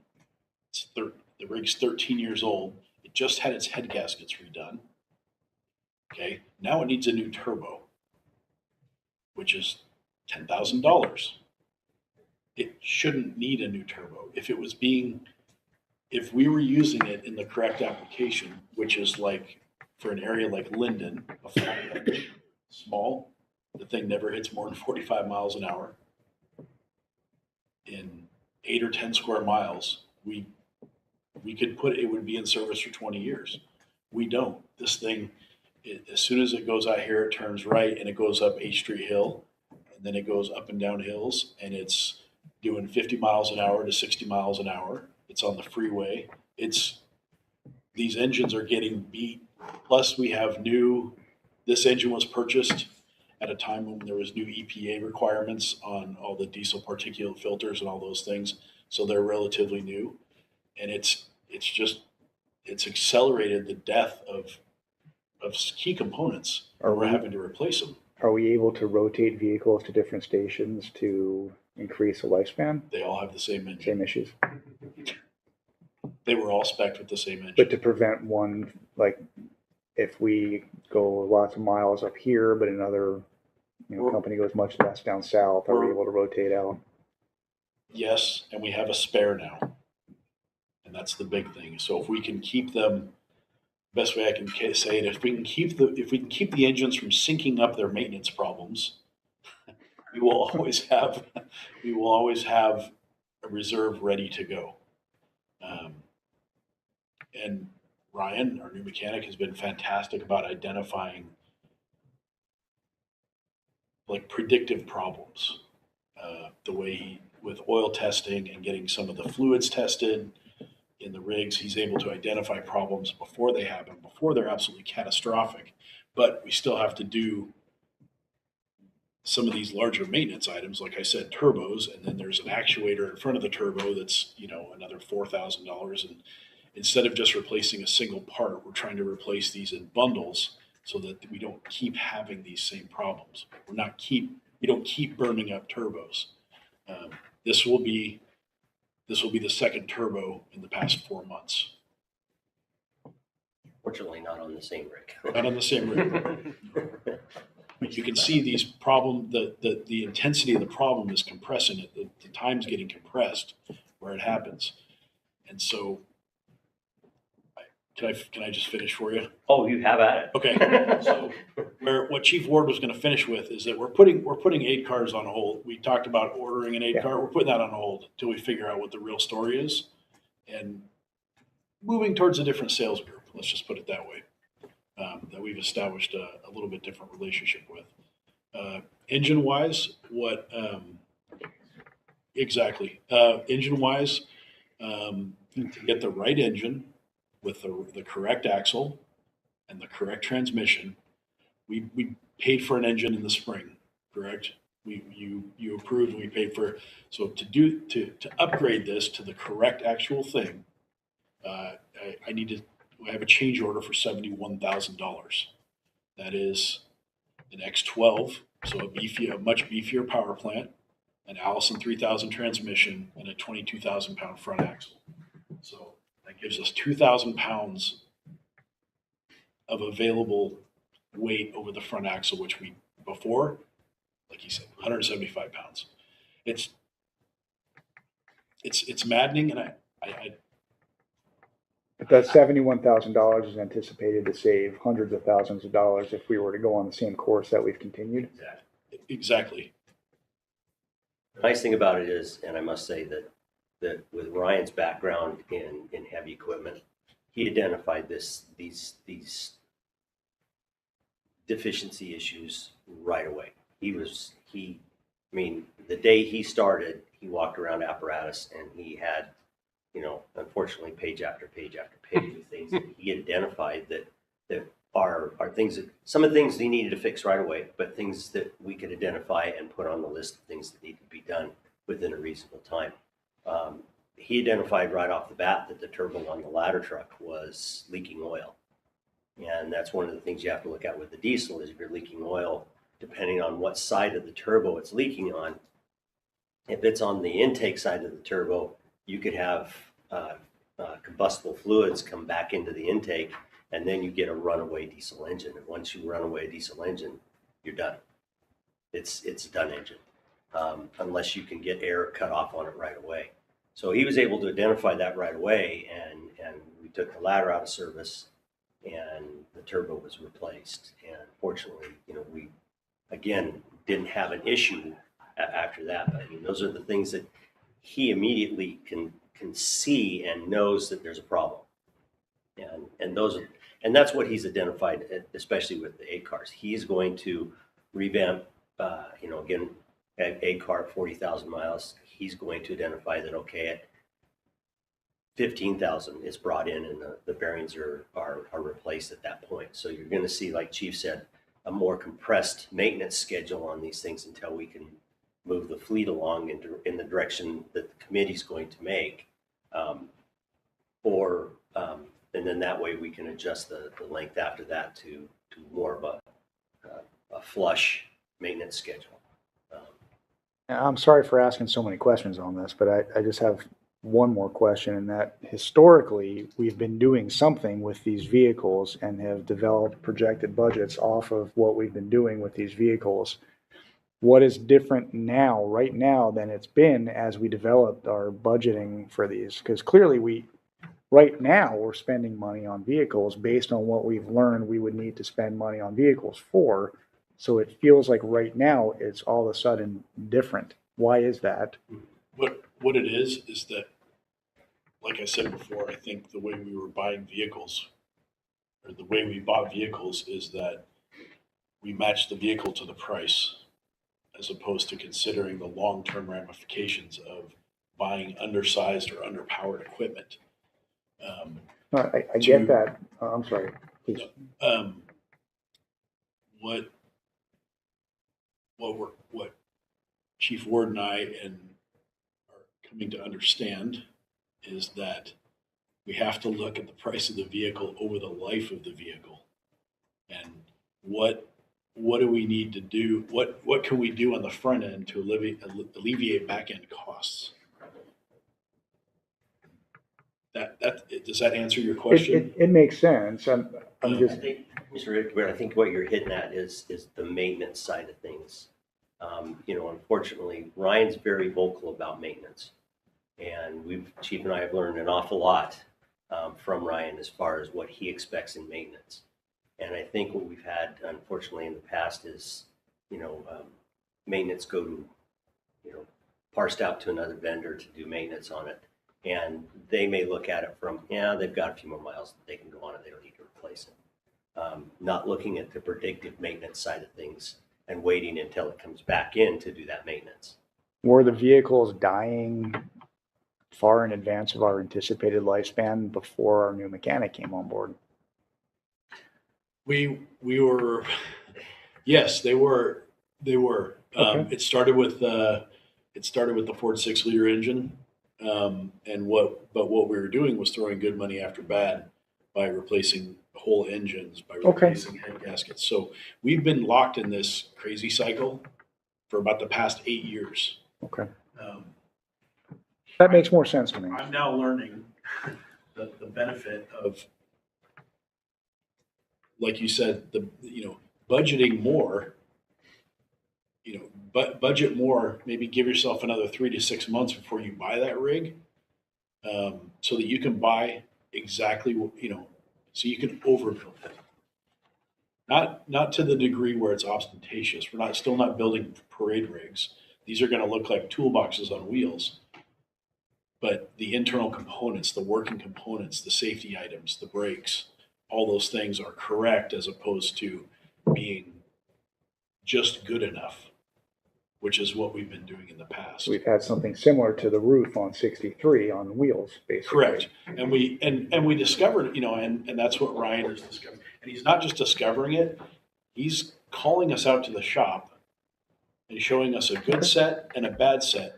the rig's 13 years old. It just had its head gaskets redone. Okay, now it needs a new turbo, which is $10,000. It shouldn't need a new turbo. If we were using it in the correct application, which is like for an area like Linden, a flat small, the thing never hits more than 45 miles an hour. In 8 or 10 square miles, we could it would be in service for 20 years. We don't. This thing, as soon as it goes out here, it turns right and it goes up H Street Hill, and then it goes up and down hills, and it's doing 50 miles an hour to 60 miles an hour. It's on the freeway. These engines are getting beat. Plus we have this engine was purchased at a time when there was new EPA requirements on all the diesel particulate filters and all those things. So they're relatively new. And it's accelerated the death of key components. We're having to replace them. Are we able to rotate vehicles to different stations to increase the lifespan? They all have the same engine. Same issues. They were all spec'd with the same engine. But to prevent one, like if we go lots of miles up here, but another company goes much less down south, are we able to rotate out? Yes, and we have a spare now. And that's the big thing. So if we can keep them, best way I can say it, if we can keep the engines from syncing up their maintenance problems, we will always have a reserve ready to go. And Ryan, our new mechanic, has been fantastic about identifying like predictive problems. The way with oil testing and getting some of the fluids tested in the rigs, he's able to identify problems before they happen, before they're absolutely catastrophic. But we still have to do some of these larger maintenance items, like I said, turbos, and then there's an actuator in front of the turbo that's another $4,000. And instead of just replacing a single part, we're trying to replace these in bundles so that we don't keep having these same problems. We don't keep burning up turbos. This will be the second turbo in the past 4 months. Fortunately, not on the same rig. Not on the same rig. But you can see these problem, the intensity of the problem is compressing it. The time's getting compressed where it happens. And so, can I just finish for you? Oh, you have at it. Okay. So what Chief Ward was going to finish with is that we're putting 8 cars on hold. We talked about ordering an 8 car. We're putting that on hold until we figure out what the real story is, and moving towards a different sales group. Let's just put it that way. That we've established a little bit different relationship with. Engine wise, exactly? Engine wise, to get the right engine with the correct axle and the correct transmission, we paid for an engine in the spring, correct? You approved and we paid for. So to upgrade this to the correct actual thing, I have a change order for $71,000. That is an X12, so a much beefier power plant, an Allison 3000 transmission, and a 22,000 pound front axle. So that gives us 2,000 pounds of available weight over the front axle, which we before, like you said, 175 pounds. It's maddening, and I But that $71,000 is anticipated to save hundreds of thousands of dollars if we were to go on the same course that we've continued. exactly. The nice thing about it is, and I must say that with Ryan's background in heavy equipment, he identified these deficiency issues right away. I mean, the day he started, he walked around apparatus and he had, unfortunately, page after page after page of things that he identified that are things that, some of the things he needed to fix right away, but things that we could identify and put on the list of things that need to be done within a reasonable time. He identified right off the bat that the turbo on the ladder truck was leaking oil. And that's one of the things you have to look at with the diesel is if you're leaking oil, depending on what side of the turbo it's leaking on. If it's on the intake side of the turbo, you could have combustible fluids come back into the intake, and then you get a runaway diesel engine. And once you run away a diesel engine, you're done. It's a done engine, unless you can get air cut off on it right away. So he was able to identify that right away, and we took the ladder out of service, and the turbo was replaced. And fortunately, we again didn't have an issue after that. But I mean, those are the things that he immediately can see and knows that there's a problem. And that's what he's identified, especially with the A cars. He's going to revamp, again, A car at 40,000 miles. He's going to identify that, okay, at 15,000 it's brought in and the bearings are replaced at that point. So you're going to see, like Chief said, a more compressed maintenance schedule on these things until we can move the fleet along in the direction that the committee's going to make. And then that way we can adjust the length after that to more of a flush maintenance schedule. I'm sorry for asking so many questions on this, but I just have one more question, and that historically we've been doing something with these vehicles and have developed projected budgets off of what we've been doing with these vehicles. What is different now, right now, than it's been as we developed our budgeting for these? Because clearly right now we're spending money on vehicles based on what we've learned we would need to spend money on vehicles for. So it feels like right now it's all of a sudden different. Why is that? What it is that, like I said before, I think the way we were buying vehicles, or the way we bought vehicles, is that we matched the vehicle to the price, as opposed to considering the long-term ramifications of buying undersized or underpowered equipment. No, I get that. I'm sorry. Please. What Chief Ward and I are coming to understand is that we have to look at the price of the vehicle over the life of the vehicle, and what do we need to do? What can we do on the front end to alleviate back end costs? Does that answer your question? It makes sense. I'm just. I think, Mr. Rickard, I think what you're hitting at is the maintenance side of things. Unfortunately, Ryan's very vocal about maintenance, and Chief and I have learned an awful lot from Ryan as far as what he expects in maintenance. And I think what we've had, unfortunately, in the past is, maintenance go to, parsed out to another vendor to do maintenance on it. And they may look at it from, they've got a few more miles that they can go on it. They don't need to replace it. Not looking at the predictive maintenance side of things and waiting until it comes back in to do that maintenance. Were the vehicles dying far in advance of our anticipated lifespan before our new mechanic came on board? We were, yes, they were. Okay. It started with the Ford 6-liter engine, but what we were doing was throwing good money after bad by replacing whole engines, by replacing head gaskets. So we've been locked in this crazy cycle for about the past 8 years. Okay. Um, That makes more sense to me. I'm now learning the benefit of, like you said, budgeting more, but budget more, maybe give yourself another 3 to 6 months before you buy that rig. So that you can buy exactly what, so you can overbuild it. Not to the degree where it's ostentatious. We're still not building parade rigs. These are going to look like toolboxes on wheels. But the internal components, the working components, the safety items, the brakes, all those things are correct as opposed to being just good enough, which is what we've been doing in the past. We've had something similar to the roof on 63 on wheels, basically. Correct. And we discovered, and that's what Ryan has discovered. And he's not just discovering it, he's calling us out to the shop and showing us a good set and a bad set,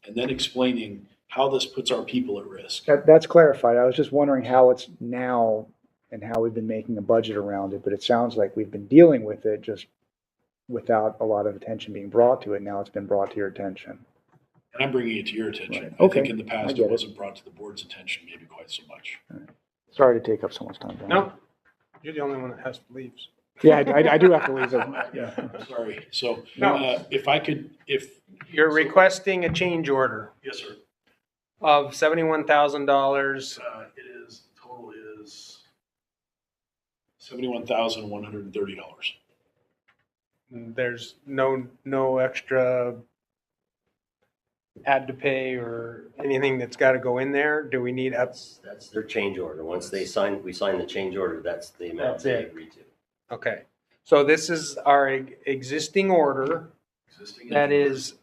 and then explaining how this puts our people at risk. That's clarified. I was just wondering how it's now and how we've been making a budget around it, but it sounds like we've been dealing with it just without a lot of attention being brought to it. Now it's been brought to your attention. And I'm bringing it to your attention. Right. I Okay. think in the I past get it it. wasn't brought to the board's attention maybe quite so much. Sorry to take up so much time. Brian. No, you're the only one that has to leave. Yeah, I do have to leave. Yeah, sorry. So No. if You're requesting a change order yes, sir. of $71,000. It is total is $71,130. There's no extra add to pay or anything that's got to go in there. Do we need up? That's their change order. Once we sign the change order, that's the amount That's they it. agree to. Okay. So this is our existing order that is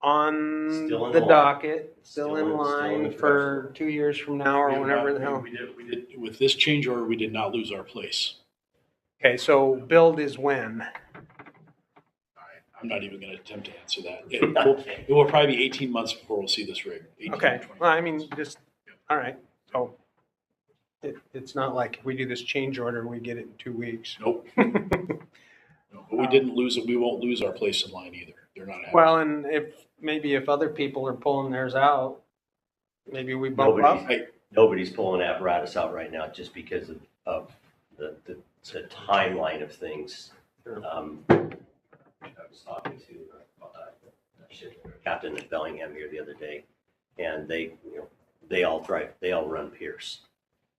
on Still in the line. docket, still Still in in line the for 2 years from now or whenever the hell. We did with this change order. We did not lose our place. Okay, so build is when? I'm not even going to attempt to answer that. It will probably be 18 months before we'll see this rig. 18 Okay, to 20 well, I mean, months. just, all right, so it's not like if we do this change order, we get it in 2 weeks. Nope. No, but we didn't lose it. We won't lose our place in line either. They're not happy. Well, and if other people are pulling theirs out, maybe we bump up. Nobody's pulling apparatus out right now just because of the timeline of things. Sure. I was talking to Captain at Bellingham here the other day, and they all run Pierce,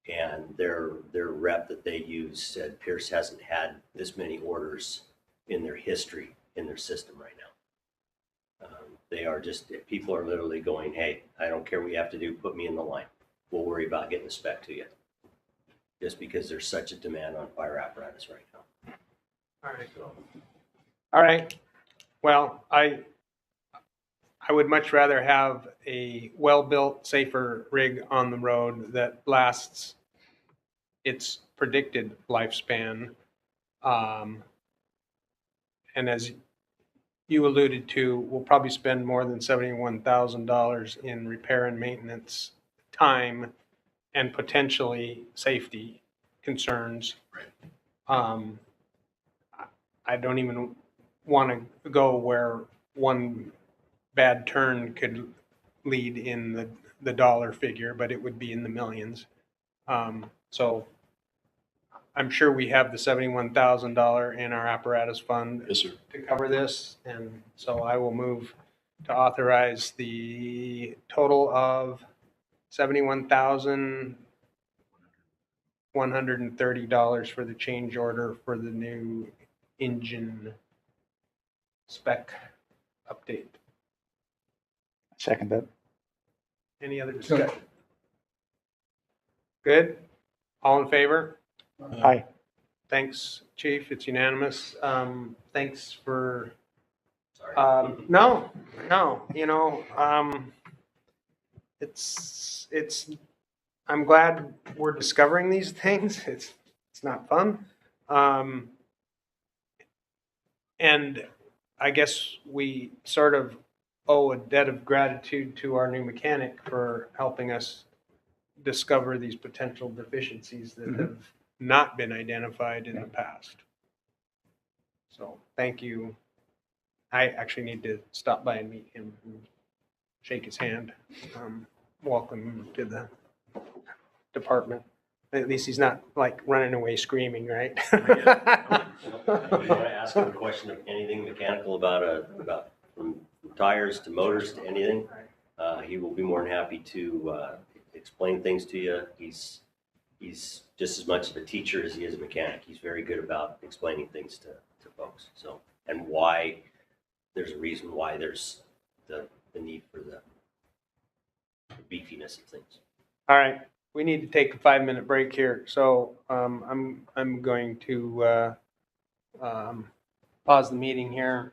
and their rep that they use said Pierce hasn't had this many orders in their history in their system right now. People are literally going, hey, I don't care what you have to do, put me in the line. We'll worry about getting the spec to you. Just because there's such a demand on fire apparatus right now. All right. Well, I would much rather have a well-built, safer rig on the road that lasts its predicted lifespan. And as you alluded to, we'll probably spend more than $71,000 in repair and maintenance time and potentially safety concerns. Right. I don't even want to go where one bad turn could lead in the dollar figure, but it would be in the millions. So I'm sure we have the $71,000 in our apparatus fund Yes, sir. to cover this, and so I will move to authorize the total of $71,130 for the change order for the new engine spec update. Second that. Any other discussion? Good? All in favor? Aye. Thanks, Chief. It's unanimous. Thanks for, Sorry. no, I'm glad we're discovering these things. It's not fun. And I guess we sort of owe a debt of gratitude to our new mechanic for helping us discover these potential deficiencies that have not been identified in the past. So thank you. I actually need to stop by and meet him and shake his hand. Welcome him to the department. At least he's not like running away screaming, right? If you want to ask him a question of anything mechanical about from tires to motors to anything, he will be more than happy to explain things to you. He's just as much of a teacher as he is a mechanic. He's very good about explaining things to folks. So, and why there's a reason why there's the need for the beefiness of things. All right, we need to take a 5-minute break here. So I'm going to pause the meeting here.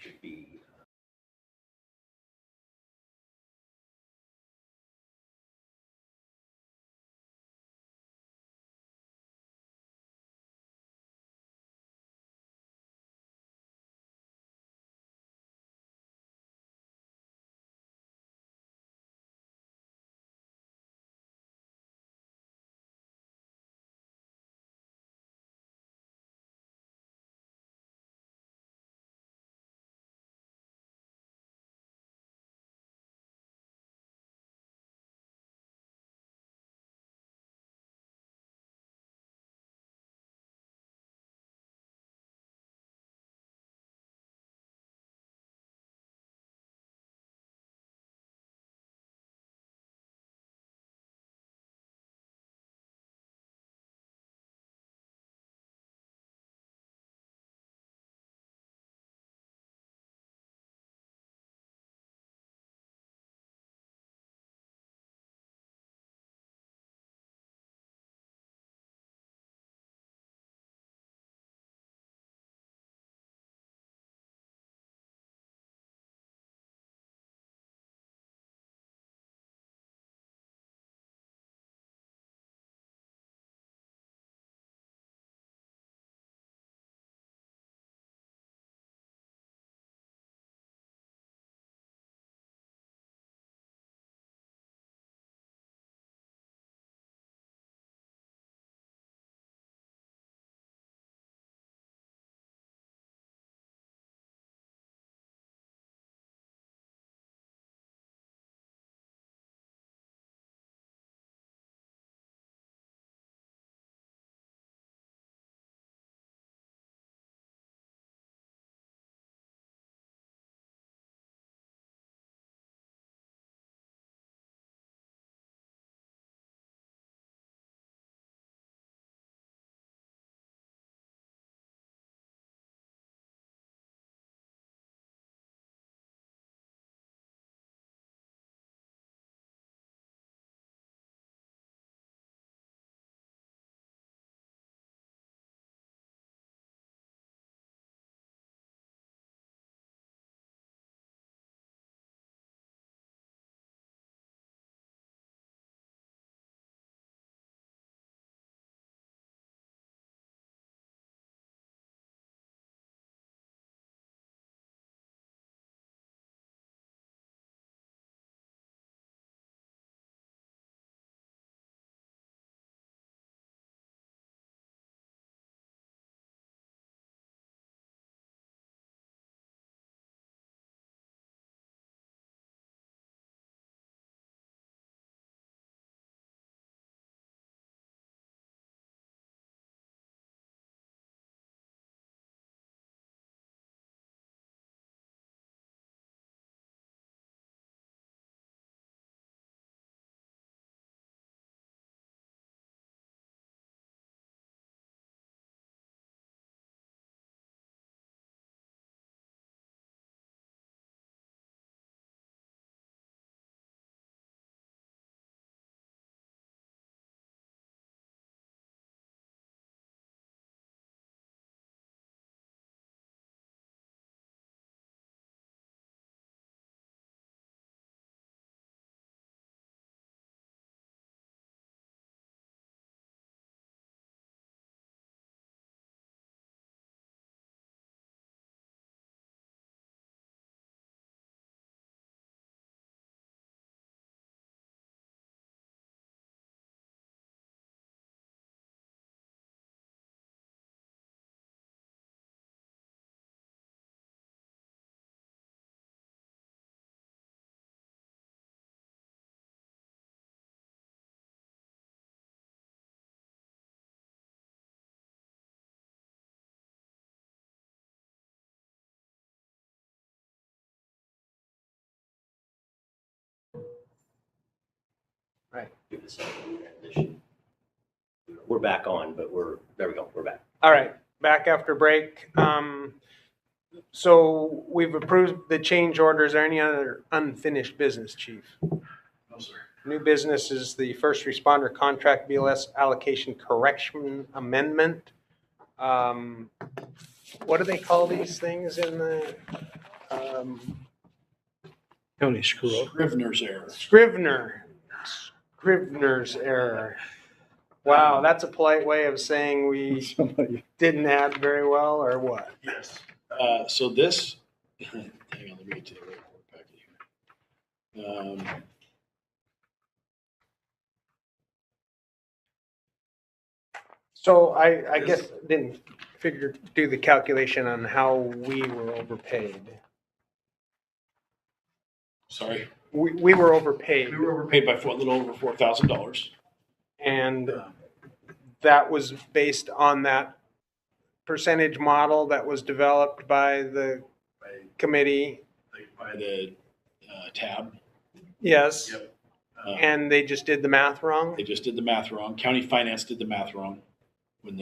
Should be Right. do the second transition. We're back on, but there we go, we're back. All right, back after break. So we've approved the change order. Is there any other unfinished business, Chief? No, sir. New business is the first responder contract BLS allocation correction amendment. What do they call these things in the County screw up. Scrivener's error. Scrivener's error? Wow, that's a polite way of saying we Somebody, didn't add very well, or what? Yes. So this, hang on, let me get to the report packet here. So I guess didn't do the calculation on how we were overpaid. Sorry, We were overpaid, we were overpaid by a little over $4,000. and that was based on that percentage model that was developed by the committee. By the tab. Yes, Yep. and they just did the math wrong. They just did the math wrong. County Finance did the math wrong when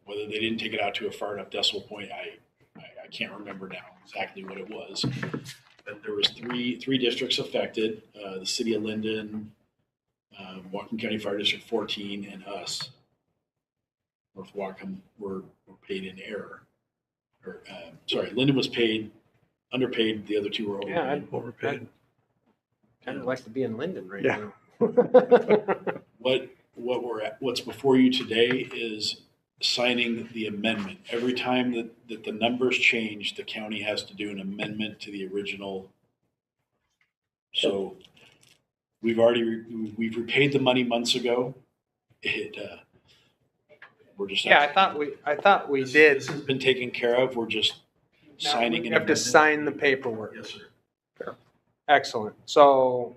whether they didn't take it out to a far enough decimal point, I can't remember now exactly what it was. But there was three districts affected, the city of Linden, Whatcom County Fire District 14, and us. North Whatcom were paid in error. Or, sorry, Linden was underpaid. The other two were overpaid. Yeah, Overpaid. Kind of like to be in Linden right Yeah. now. What's before you today is signing the amendment. Every time that the numbers change, the county has to do an amendment to the original. So we've repaid the money months ago. We're just. Yeah, I thought we did. This has been taken care of. We're just signing. You an have to amendment. sign the paperwork. Yes, sir. Excellent. So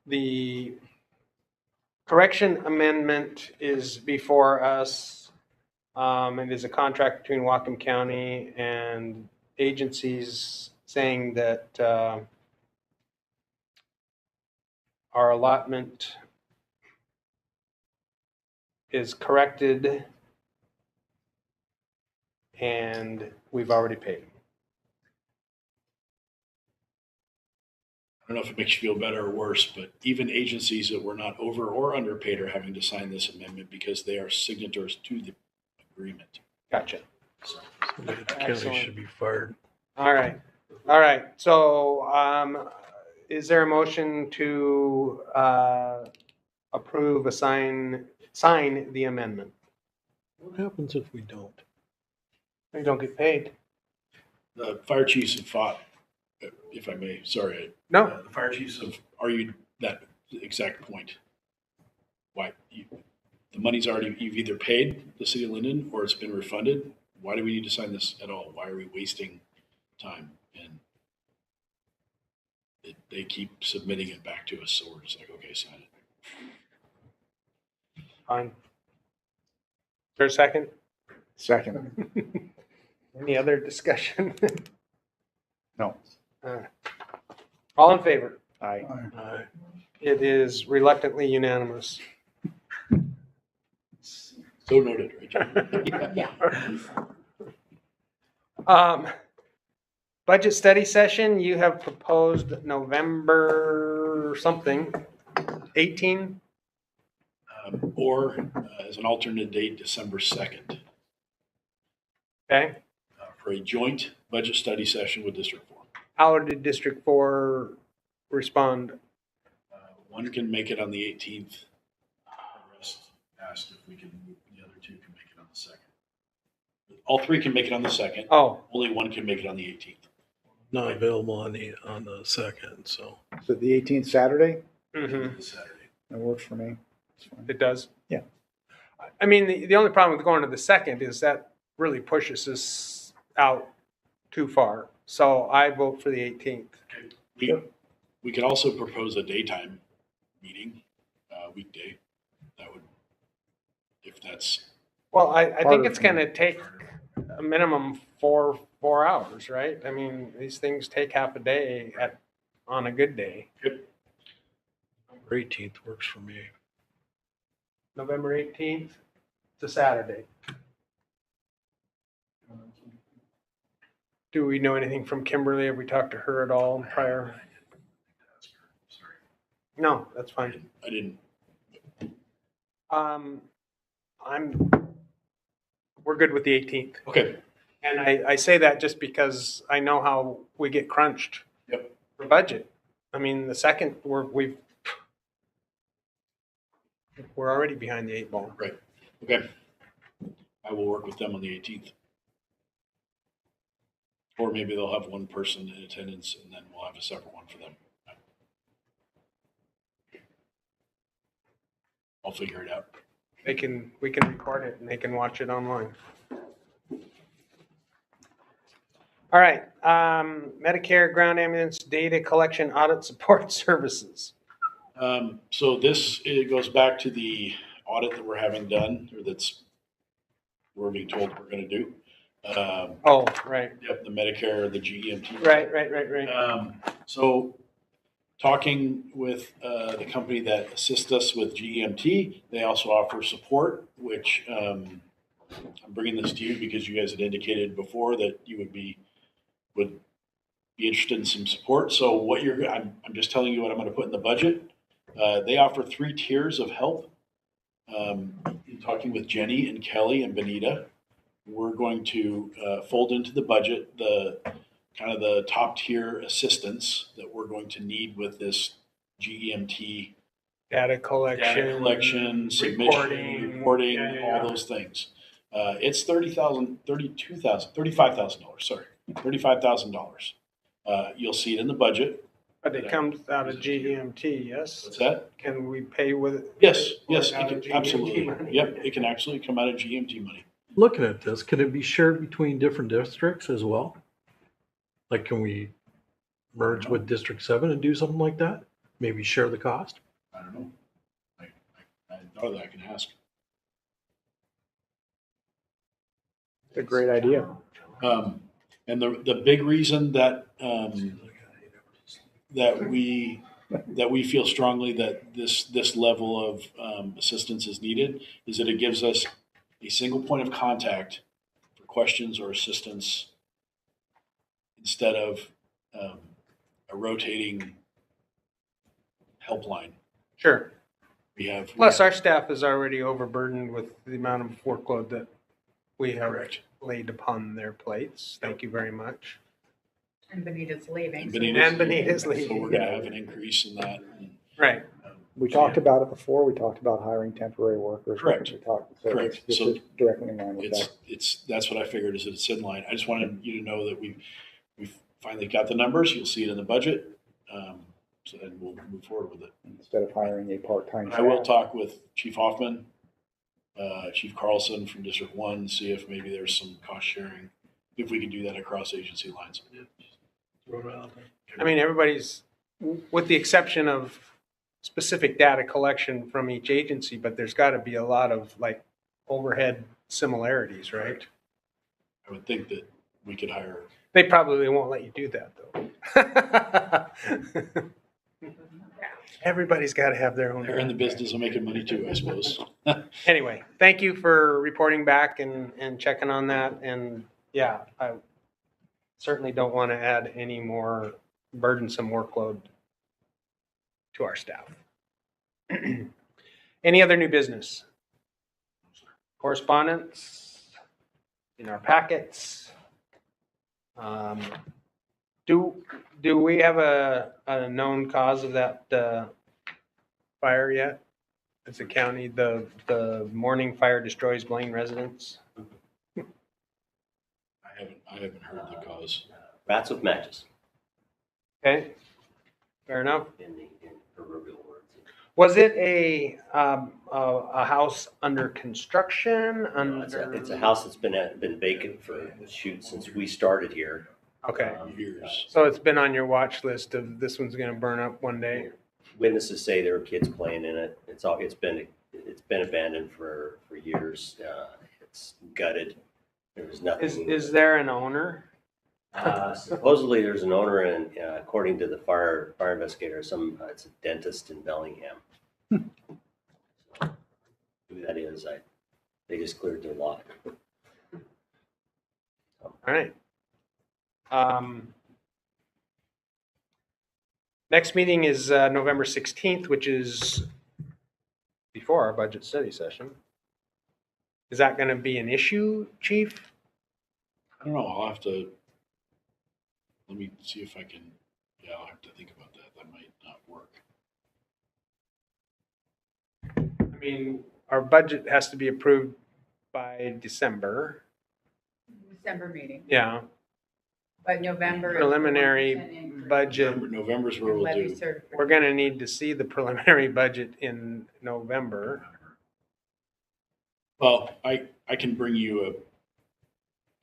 the correction amendment is before us. It is a contract between Whatcom County and agencies saying that our allotment is corrected and we've already paid. I don't know if it makes you feel better or worse, but even agencies that were not over or underpaid are having to sign this amendment because they are signatories to the agreement. Gotcha. The county Excellent. should be fired. All right. So, is there a motion to approve, sign the amendment? What happens if we don't? We don't get paid. The fire chiefs have fought, if I may, sorry. No. The fire chiefs have argued that exact point. Why? The money's already, you've either paid the city of Linden or it's been refunded. Why do we need to sign this at all? Why are we wasting time? And they keep submitting it back to us, so we're just like, okay, sign it. Fine. Is there a second? second. Any other discussion? No. All in favor? Aye. It is reluctantly unanimous. So noted, Rachel. Budget study session, you have proposed November something, 18? Or as an alternate date, December 2nd, Okay. for a joint budget study session with District 4. How did District 4 respond? One can make it on the 18th. The rest asked if we can, the other two can make it on the 2nd. All three can make it on the 2nd. Oh, Only one can make it on the 18th. Not available on the second, so. So the 18th Saturday, mhm, This Saturday. that works for me. It's fine. it does? Yeah. I mean, the only problem with going to the 2nd is that really pushes us out too far. So I vote for the 18th. We could also propose a daytime meeting, weekday. That would, if that's, Well, I think Harder it's for going to take a minimum four hours, right? I mean, these things take half a day on a good day. November 18th works for me. November 18th, it's a Saturday. Do we know anything from Kimberly? Have we talked to her at all prior? Sorry, No, that's fine. I didn't. We're good with the 18th. Okay. And I say that just because I know how we get crunched. Yep. For budget. I mean, the second, we're already behind the 8 ball. Right. Okay. I will work with them on the 18th. Or maybe they'll have one person in attendance and then we'll have a separate one for them. I'll figure it out. We can record it and they can watch it online. All right, Medicare ground ambulance data collection audit support services. So this, it goes back to the audit that we're having done, or we're being told we're gonna do. Oh, right. Yep, the Medicare, the GEMT. Right. So talking with the company that assists us with GEMT, they also offer support, which I'm bringing this to you because you guys had indicated before that you would be interested in some support. So I'm just telling you what I'm going to put in the budget. They offer 3 tiers of help. In talking with Jenny and Kelly and Benita, we're going to fold into the budget the kind of the top tier assistance that we're going to need with this GEMT Data collection, submission, reporting, yeah. all those things. It's $35,000. Sorry, $35,000. You'll see it in the budget. But it comes out of GEMT, yes? What's that? Can we pay with it? Yes, Or it out of can, GEMT absolutely. money? Yep, it can actually come out of GMT money. Looking at this, can it be shared between different districts as well? Like, can we merge with District 7 and do something like that? Maybe share the cost? I don't know. I thought that I can ask. It's a great idea. And the big reason that that we feel strongly that this level of assistance is needed is that it gives us a single point of contact for questions or assistance instead of a rotating helpline. Sure. We Plus, our staff is already overburdened with the amount of workload that we have Correct. laid upon their plates. Thank you very much. And Benita's leaving. And so- Benita's So leaving. we're going to have an increase in that. Right. We talked about it before. We talked about hiring temporary workers. Correct. So Correct. This So is directly in line with that. That's what I figured is that it's in line. I just wanted you to know that we've finally got the numbers. You'll see it in the budget. So then we'll move forward with it. Instead of hiring a part-time I will staff. talk with Chief Hoffman, Chief Carlson from District 1, see if maybe there's some cost sharing, if we can do that across agency lines. I mean, everybody's, with the exception of specific data collection from each agency, but there's got to be a lot of like overhead similarities, right? I would think that we could hire. They probably won't let you do that though. Everybody's got to have their own. They're in the business of making money too, I suppose. Anyway, thank you for reporting back and checking on that. And yeah, I certainly don't want to add any more burdensome workload to our staff. Any other new business? Correspondence in our packets? Do we have a known cause of that fire yet? As a county, the morning fire destroys Blaine residents? I haven't heard the cause. Rats with matches, Okay, fair enough. in proverbial words. Was it a house under construction? It's a house that's been vacant for, since we started here. Okay, Years. so it's been on your watch list of this one's gonna burn up one day? Witnesses say there were kids playing in it. It's been abandoned for years. It's gutted. There was nothing. Is there an owner? Supposedly there's an owner and according to the fire investigator, it's a dentist in Bellingham. Who that is, they just cleared their lot. All right. Next meeting is November 16th, which is before our budget study session. Is that going to be an issue, Chief? I don't know, I'll have to, let me see if I can, yeah, I'll have to think about that. That might not work. I mean, our budget has to be approved by December. December meeting, Yeah, but November. is the preliminary 1% increase. budget. November's where And we'll levy do. certification. We're going to need to see the preliminary budget in November. Well, I can bring you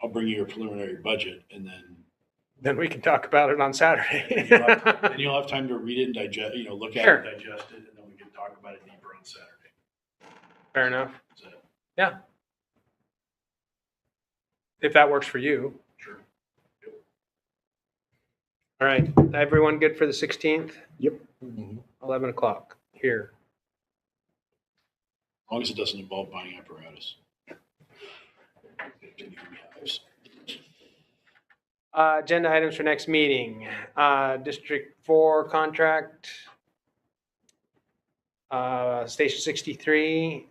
I'll bring you a preliminary budget and Then we can talk about it on Saturday. then you'll have time to read it and digest, look at Sure. it, digest it, and then we can talk about it deeper on Saturday. Fair enough. Is that- Yeah. If that works for you. Sure. All right. Everyone good for the 16th? Yep. 11 o'clock here. As long as it doesn't involve buying apparatus. Agenda items for next meeting. District 4 contract. Station 63.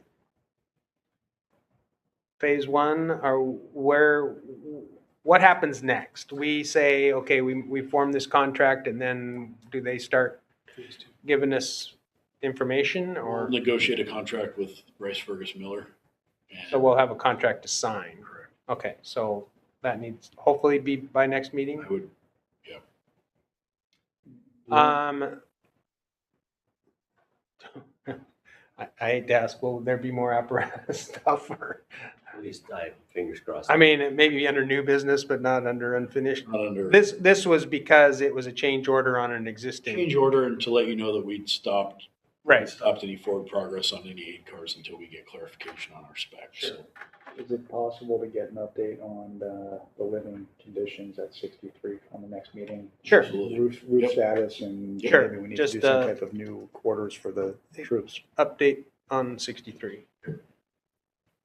Phase 1, or what happens next? We say, okay, we form this contract, and then do they start giving us information, We'll or negotiate a contract with Rice Fergus Miller. so we'll have a contract to sign? Correct. Okay, so that needs hopefully be by next meeting. I would, I hate to ask, will there be more apparatus stuff, or? At least fingers crossed. I mean, it may be under new business, but not under unfinished. not under This was because it was a change order on an existing. change order and to let you know that we'd stopped Right. any forward progress on any 8 cars until we get clarification on our specs. Sure. So Is it possible to get an update on the living conditions at 63 on the next meeting? Sure. Absolutely. Roof Yep. status and Sure. maybe we need Just, to do some type of new quarters for the troops. Update on 63.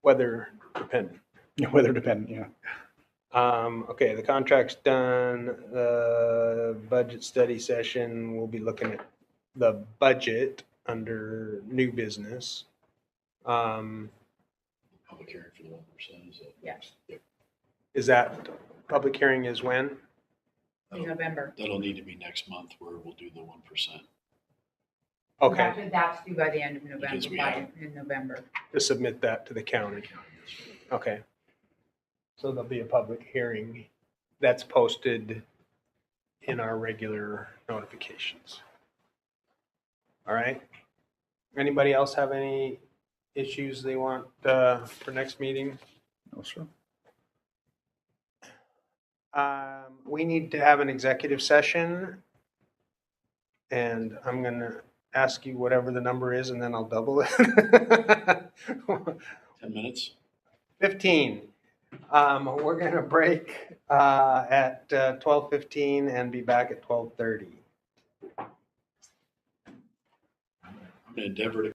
Weather dependent. Weather dependent, yeah. Okay, the contract's done. The budget study session, we'll be looking at the budget under new business. Public hearing for the 1%, is that? Yes. Yep. Is that, public hearing is when? In November. That'll need to be next month where we'll do the 1%. Okay, That's due by the end of November, Because we in November. to submit that to the county. Okay. So there'll be a public hearing that's posted in our regular notifications. All right. Anybody else have any issues they want for next meeting? No, sir. We need to have an executive session. And I'm going to ask you whatever the number is, and then I'll double it. 10 minutes? 15. We're going to break at 12:15 and be back at 12:30. I'm going to endeavor to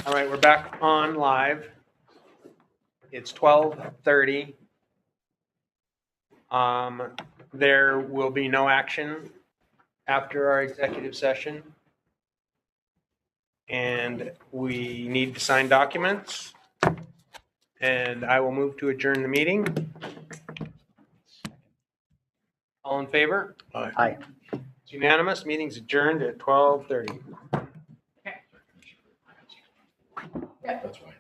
All right, we're back on live. It's 12:30. There will be no action after our executive session. And we need to sign documents. And I will move to adjourn the meeting. All in favor? Aye. It's unanimous. Meeting's adjourned at 12:30. That's why.